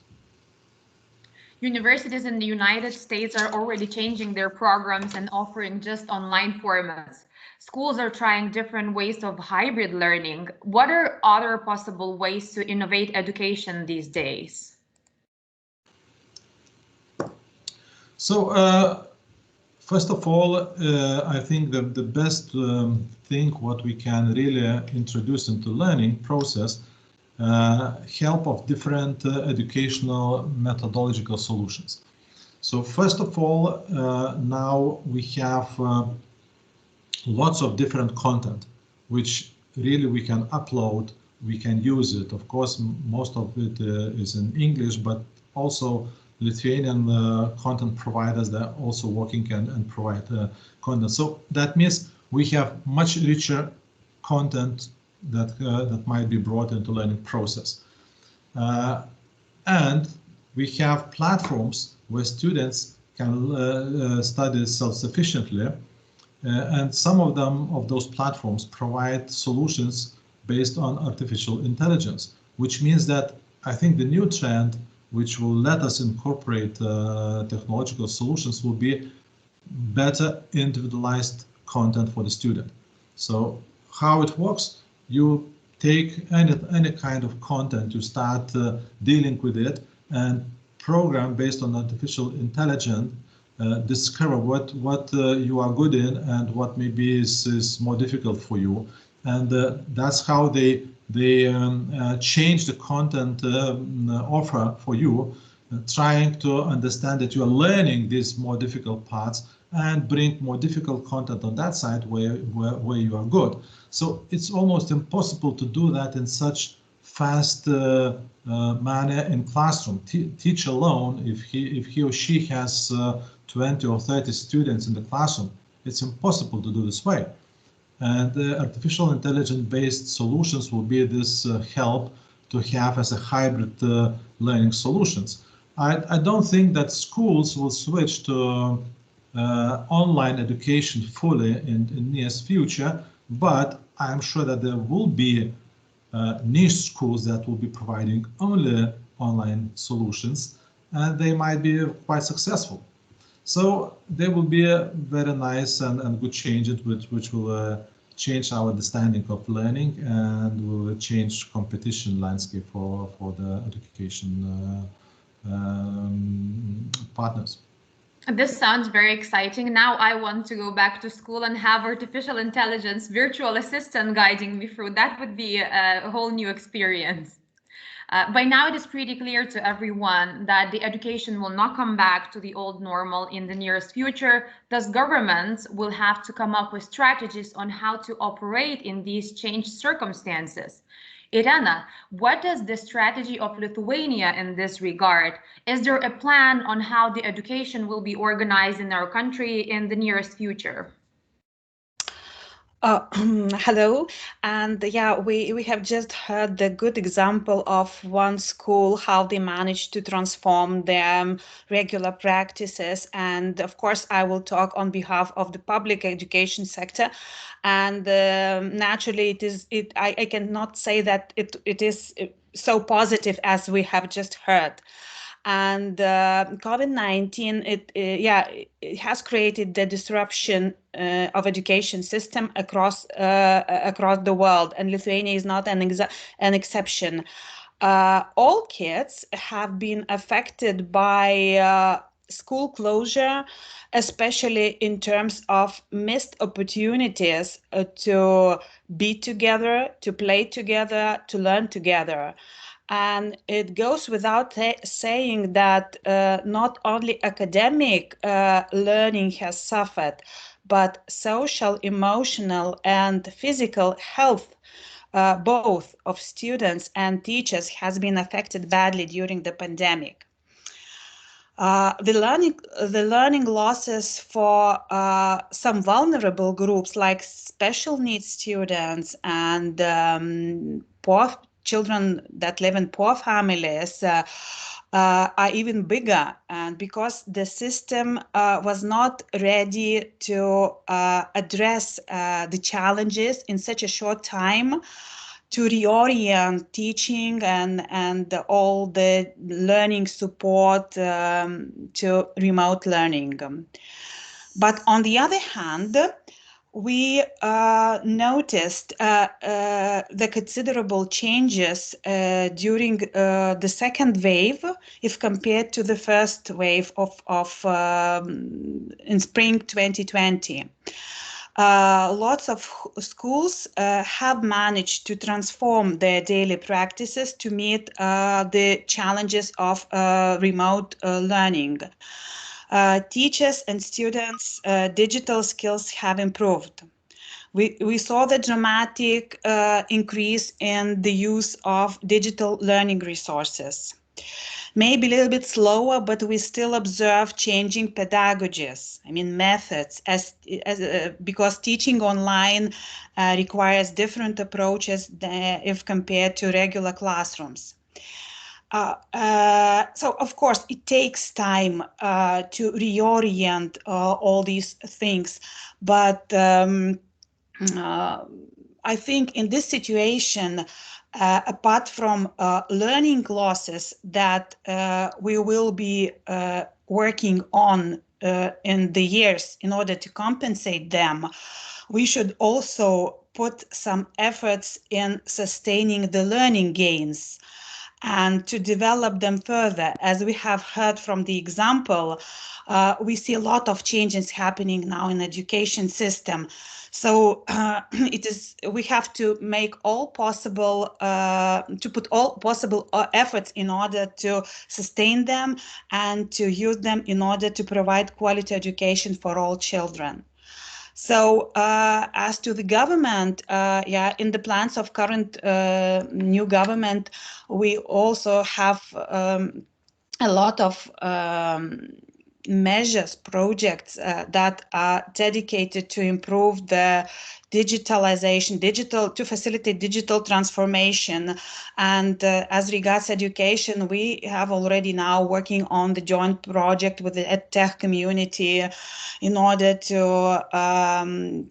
S1: Universities in the United States are already changing their programs and offering just online formats. Schools are trying different ways of hybrid learning. What are other possible ways to innovate education these days?
S3: So, first of all, I think that the best thing what we can really introduce into learning process, help of different educational methodological solutions. So first of all, now we have lots of different content, which really we can upload, we can use it. Of course, most of it is in English, but also Lithuanian content providers, they're also working and provide content. So that means we have much richer content that might be brought into learning process. And we have platforms where students can study self-sufficiently. And some of those platforms provide solutions based on artificial intelligence, which means that I think the new trend which will let us incorporate technological solutions will be better individualized content for the student. So how it works, you take any kind of content, you start dealing with it, and program based on artificial intelligence discover what you are good in and what maybe is more difficult for you, and that's how they change the content offer for you, trying to understand that you are learning these more difficult parts and bring more difficult content on that side where you are good. So it's almost impossible to do that in such fast manner in classroom. Teacher alone, if he or she has 20 or 30 students in the classroom, it's impossible to do this way. And artificial intelligence based solutions will be this help to have as a hybrid learning solutions. I don't think that schools will switch to online education fully in nearest future, but I'm sure that there will be niche schools that will be providing only online solutions, and they might be quite successful. So there will be a very nice and good changes which will change our understanding of learning and will change competition landscape for the education partners.
S1: This sounds very exciting. Now I want to go back to school and have artificial intelligence virtual assistant guiding me through. That would be a whole new experience. By now, it is pretty clear to everyone that the education will not come back to the old normal in the nearest future. Thus, governments will have to come up with strategies on how to operate in these changed circumstances. Irena, what is the strategy of Lithuania in this regard? Is there a plan on how the education will be organized in our country in the nearest future?
S4: Hello, and yeah, we have just heard the good example of one school, how they managed to transform their regular practices. And of course, I will talk on behalf of the public education sector. And naturally, I cannot say that it is so positive as we have just heard. And COVID-19, it has created the disruption of education system across the world, and Lithuania is not an exception. All kids have been affected by school closure, especially in terms of missed opportunities to be together, to play together, to learn together. And it goes without saying that not only academic learning has suffered, but social, emotional, and physical health, both of students and teachers, has been affected badly during the pandemic. The learning losses for some vulnerable groups like special needs students and poor children that live in poor families are even bigger, and because the system was not ready to address the challenges in such a short time, to reorient teaching and all the learning support to remote learning. But on the other hand, we noticed the considerable changes during the second wave, if compared to the first wave in spring 2020. Lots of schools have managed to transform their daily practices to meet the challenges of remote learning. Teachers and students' digital skills have improved. We saw the dramatic increase in the use of digital learning resources. Maybe a little bit slower, but we still observe changing pedagogies, methods, because teaching online requires different approaches if compared to regular classrooms. So, of course, it takes time to reorient all these things, but I think in this situation, apart from learning losses that we will be working on in the years in order to compensate them, we should also put some efforts in sustaining the learning gains and to develop them further. As we have heard from the example, we see a lot of changes happening now in education system. So we have to make all possible, to put all possible efforts in order to sustain them and to use them in order to provide quality education for all children. So as to the government, in the plans of current new government, we also have a lot of measures, projects that are dedicated to improve the digitalization, to facilitate digital transformation. And as regards education, we have already now working on the joint project with the EdTech community in order to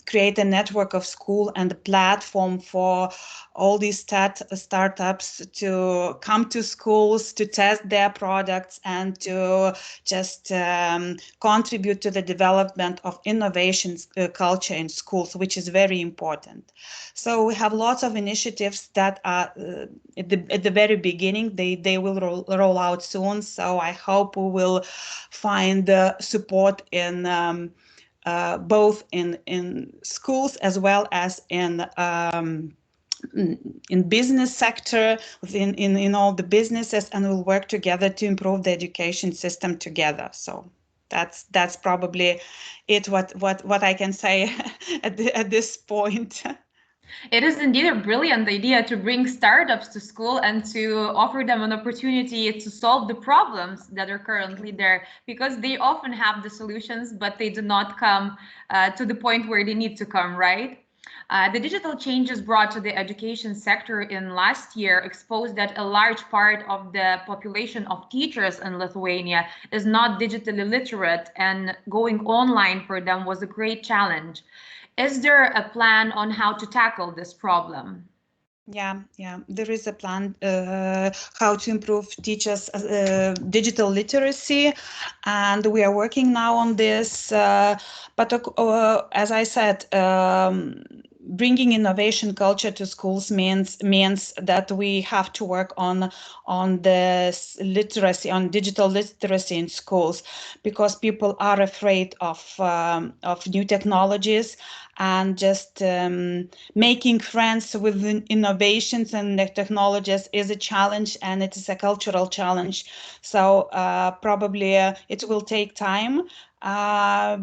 S4: create a network of school and a platform for all these startups to come to schools, to test their products, and to just contribute to the development of innovation culture in schools, which is very important. So we have lots of initiatives that are at the very beginning. They will roll out soon. So I hope we will find support in both in schools as well as in business sector, in all the businesses, and we'll work together to improve the education system together. So that's probably it. What I can say at this point.
S1: It is indeed a brilliant idea to bring startups to school and to offer them an opportunity to solve the problems that are currently there, because they often have the solutions, but they do not come to the point where they need to come, right? The digital changes brought to the education sector in last year exposed that a large part of the population of teachers in Lithuania is not digitally literate, and going online for them was a great challenge. Is there a plan on how to tackle this problem?
S4: Yeah, there is a plan how to improve teachers' digital literacy, and we are working now on this. But as I said, bringing innovation culture to schools means that we have to work on the literacy, on digital literacy in schools, because people are afraid of new technologies, and just making friends with innovations and the technologies is a challenge, and it is a cultural challenge. So probably it will take time,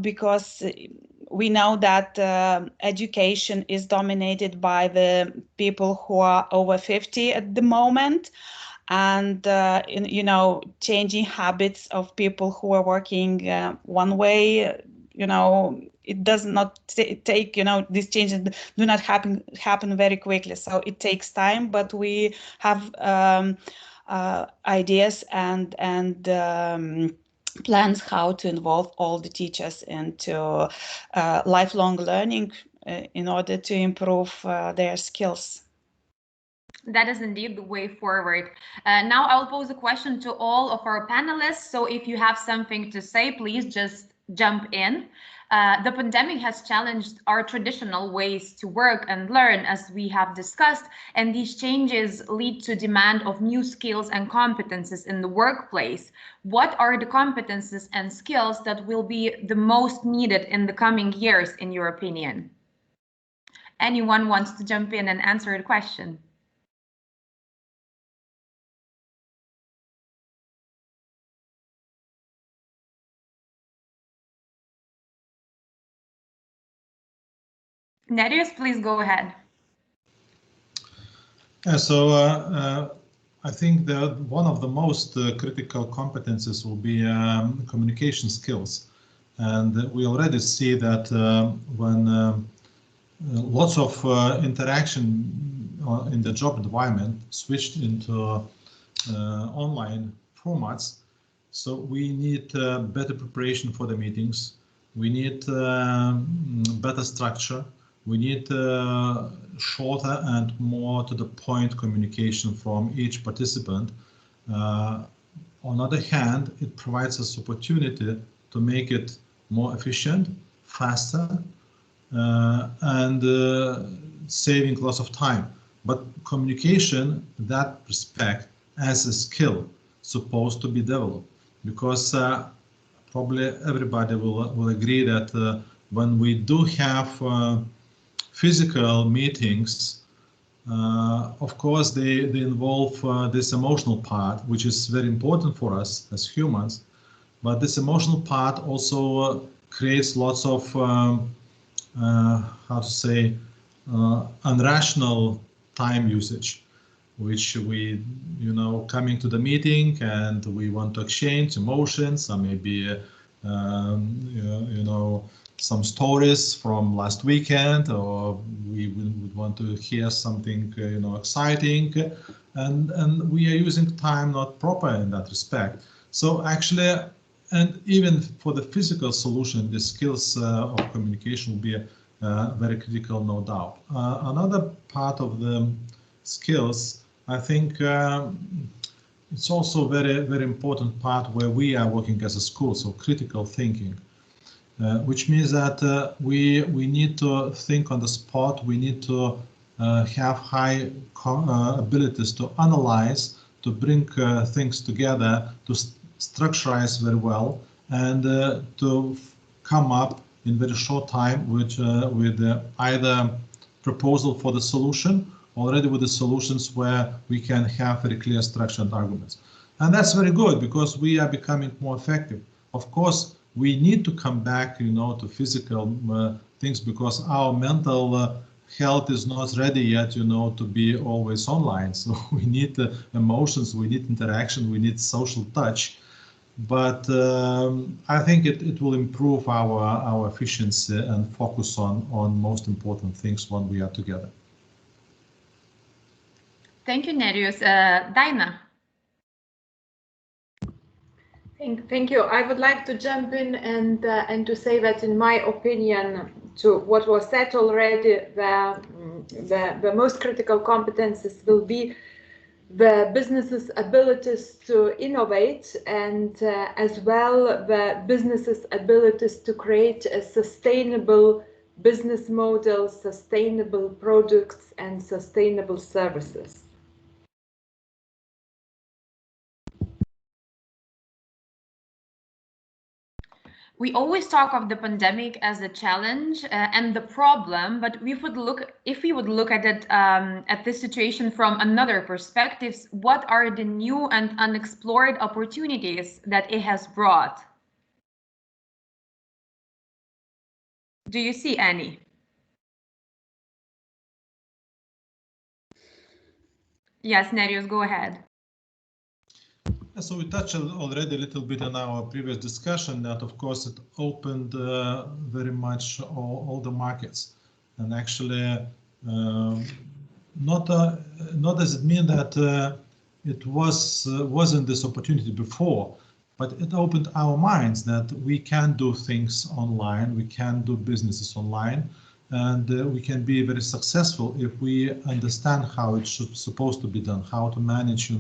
S4: because we know that education is dominated by the people who are over 50 at the moment, and changing habits of people who are working one way, it does not take, these changes do not happen very quickly. So it takes time, but we have ideas and plans how to involve all the teachers into lifelong learning in order to improve their skills.
S1: That is indeed the way forward. Now I'll pose a question to all of our panelists. So if you have something to say, please just jump in. The pandemic has challenged our traditional ways to work and learn, as we have discussed, and these changes lead to demand of new skills and competences in the workplace. What are the competences and skills that will be the most needed in the coming years, in your opinion? Anyone wants to jump in and answer the question? Nerijus, please go ahead.
S3: I think that one of the most critical competences will be communication skills. And we already see that when lots of interaction in the job environment switched into online formats, so we need better preparation for the meetings. We need better structure. We need shorter and more to the point communication from each participant. On the other hand, it provides us opportunity to make it more efficient, faster, and saving lots of time. But communication, in that respect, as a skill, supposed to be developed, because probably everybody will agree that when we do have physical meetings, of course, they involve this emotional part, which is very important for us as humans. But this emotional part also creates lots of, unrational time usage, which we, coming to the meeting and we want to exchange emotions, or maybe, some stories from last weekend, or we would want to hear something, exciting, and we are using time not proper in that respect. So actually, and even for the physical solution, the skills of communication will be very critical, no doubt. Another part of the skills, I think it's also very, very important part where we are working as a school, so critical thinking. Which means that we need to think on the spot. We need to have high abilities to analyze, to bring things together, to structurize very well, and to come up in very short time with either proposal for the solution, already with the solutions where we can have very clear structured arguments. And that's very good, because we are becoming more effective. Of course, we need to come back, to physical things, because our mental health is not ready yet, to be always online. So we need emotions, we need interaction, we need social touch. But I think it will improve our efficiency and focus on most important things when we are together.
S1: Thank you, Nerijus. Daina.
S2: Thank you. I would like to jump in and to say that, in my opinion, to what was said already, the most critical competences will be the business's abilities to innovate, and as well the business's abilities to create a sustainable business model, sustainable products, and sustainable services.
S1: We always talk of the pandemic as a challenge and the problem, but if we would look at it at this situation from another perspective, what are the new and unexplored opportunities that it has brought? Do you see any? Yes, Nerijus, go ahead.
S3: So we touched already a little bit on our previous discussion that, of course, it opened very much all the markets, and actually not does it mean that it wasn't this opportunity before, but it opened our minds that we can do things online, we can do businesses online, and we can be very successful if we understand how it's supposed to be done, how to manage,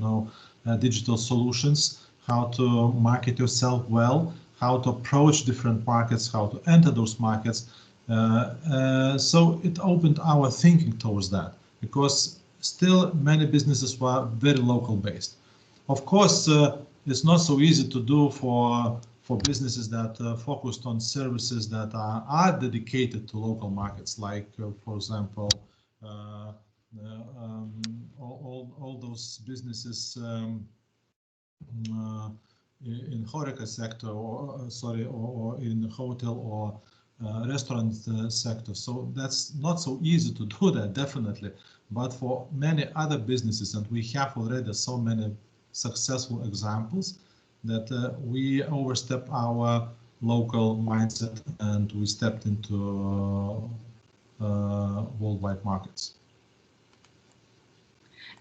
S3: digital solutions, how to market yourself well, how to approach different markets, how to enter those markets. So it opened our thinking towards that, because still many businesses were very local based. Of course, it's not so easy to do for businesses that focused on services that are dedicated to local markets, like, for example, all those businesses in HoReCa sector, or in the hotel or restaurant sector. So that's not so easy to do that, definitely. But for many other businesses, and we have already so many successful examples, that we overstepped our local mindset and we stepped into worldwide markets.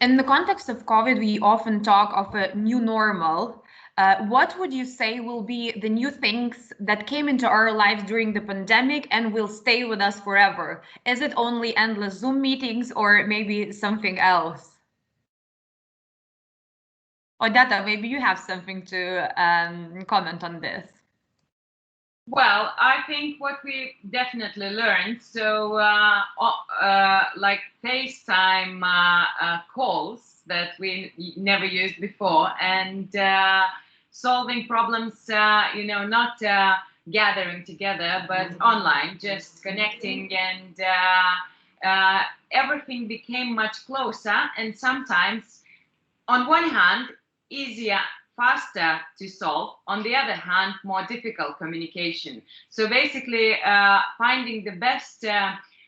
S1: In the context of COVID, we often talk of a new normal. What would you say will be the new things that came into our lives during the pandemic and will stay with us forever? Is it only endless Zoom meetings or maybe something else? Odeta, maybe you have something to comment on this.
S6: Well, I think what we definitely learned, so like FaceTime calls that we never used before, and solving problems, not gathering together, but online, just connecting, and everything became much closer, and sometimes, on one hand, easier, faster to solve, on the other hand, more difficult communication. So basically, finding the best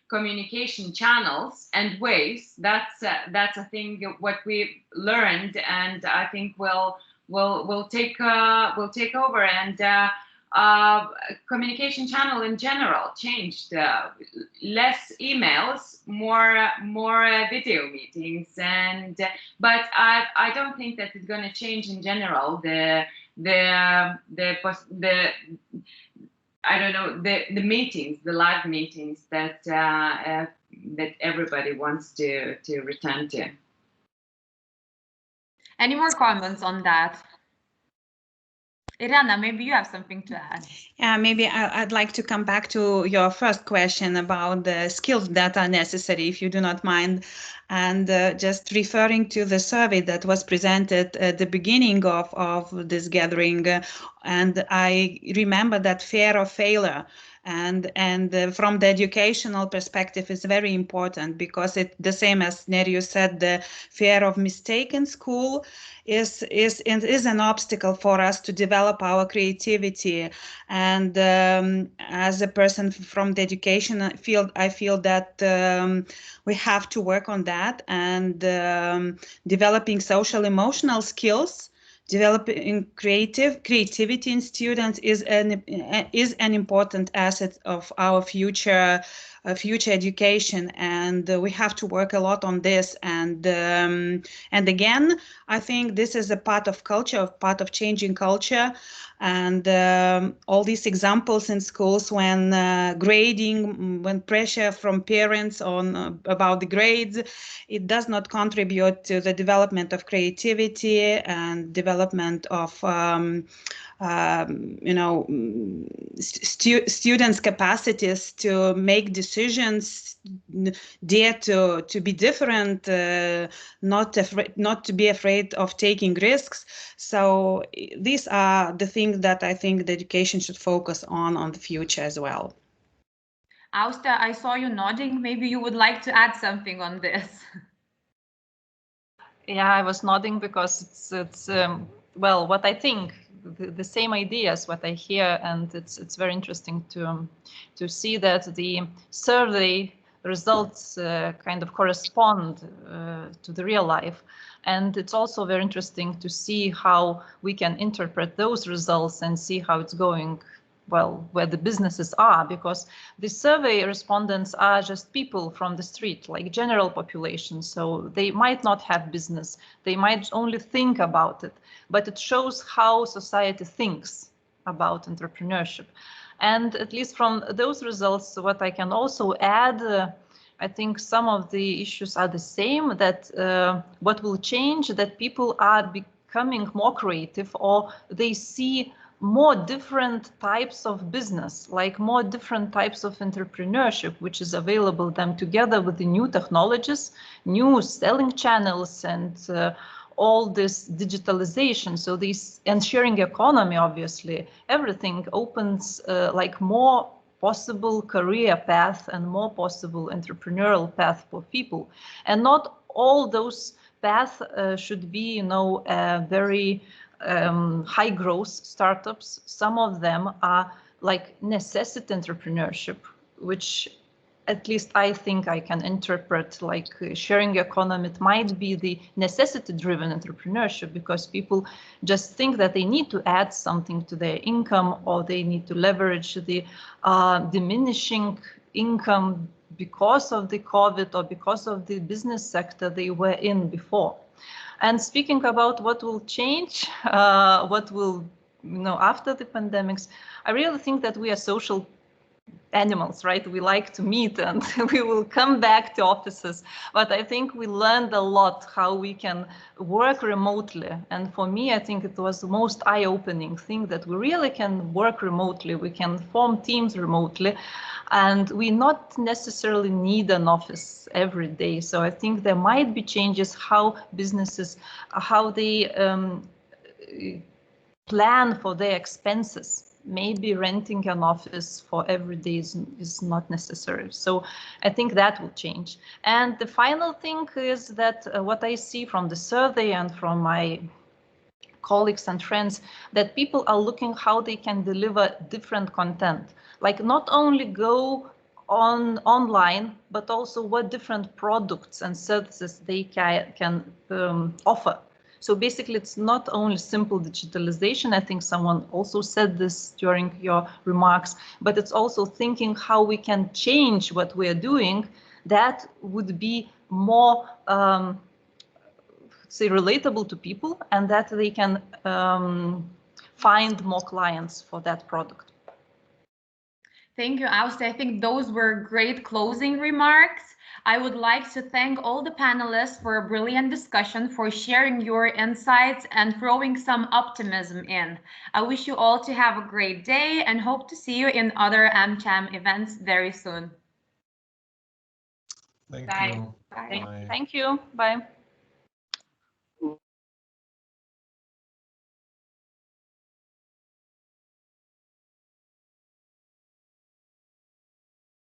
S6: communication channels and ways, that's a thing what we learned, and I think will take over, and communication channel in general changed. Less emails, more video meetings, and but I don't think that it's going to change in general the meetings, the live meetings that that everybody wants to return to.
S1: Any more comments on that? Irena, maybe you have something to add.
S4: Yeah, maybe I'd like to come back to your first question about the skills that are necessary, if you do not mind, and just referring to the survey that was presented at the beginning of this gathering. And I remember that fear of failure and from the educational perspective is very important, because it, the same as Nerju said, the fear of mistake in school is an obstacle for us to develop our creativity. And as a person from the education field, I feel that we have to work on that, and developing social emotional skills, developing creativity in students is an important asset of our future education, and we have to work a lot on this. And again, I think this is a part of culture, part of changing culture. And all these examples in schools, when grading, when pressure from parents on about the grades, it does not contribute to the development of creativity and development of students' capacities to make decisions, dare to be different, not to be afraid of taking risks. So these are the things that I think the education should focus on the future as well.
S1: Austa, I saw you nodding. Maybe you would like to add something on this.
S5: Yeah, I was nodding because it's well, what I think, the same ideas, what I hear, and it's very interesting to see that the survey results kind of correspond to the real life. And it's also very interesting to see how we can interpret those results and see how it's going, well, where the businesses are, because the survey respondents are just people from the street, like general population. So they might not have business, they might only think about it, but it shows how society thinks about entrepreneurship. And at least from those results, what I can also add, I think some of the issues are the same, that what will change, that people are becoming more creative, or they see more different types of business, like more different types of entrepreneurship, which is available them together with the new technologies, new selling channels, and all this digitalization. So this, and sharing economy, obviously, everything opens like more possible career path and more possible entrepreneurial path for people. And not all those paths should be, very high growth startups. Some of them are like necessity entrepreneurship, which at least I think I can interpret like sharing economy. It might be the necessity driven entrepreneurship, because people just think that they need to add something to their income, or they need to leverage the diminishing income because of the COVID or because of the business sector they were in before. And speaking about what will change, what will, after the pandemics, I really think that we are social animals, right? We like to meet, and we will come back to offices. But I think we learned a lot how we can work remotely. And for me, I think it was the most eye-opening thing, that we really can work remotely. We can form teams remotely, and we not necessarily need an office every day. So I think there might be changes how businesses, how they plan for their expenses. Maybe renting an office for every day is not necessary. So I think that will change. And the final thing is that what I see from the survey and from my colleagues and friends, that people are looking how they can deliver different content. Like not only go online, but also what different products and services they can offer. So basically, it's not only simple digitalization. I think someone also said this during your remarks, but it's also thinking how we can change what we are doing that would be more, say, relatable to people, and that they can find more clients for that product.
S1: Thank you, Austa. I think those were great closing remarks. I would like to thank all the panelists for a brilliant discussion, for sharing your insights and throwing some optimism in. I wish you all to have a great day and hope to see you in other AmCham events very soon.
S3: Thank
S6: Bye.
S3: you.
S1: Bye.
S3: Bye.
S5: Thank you. Bye.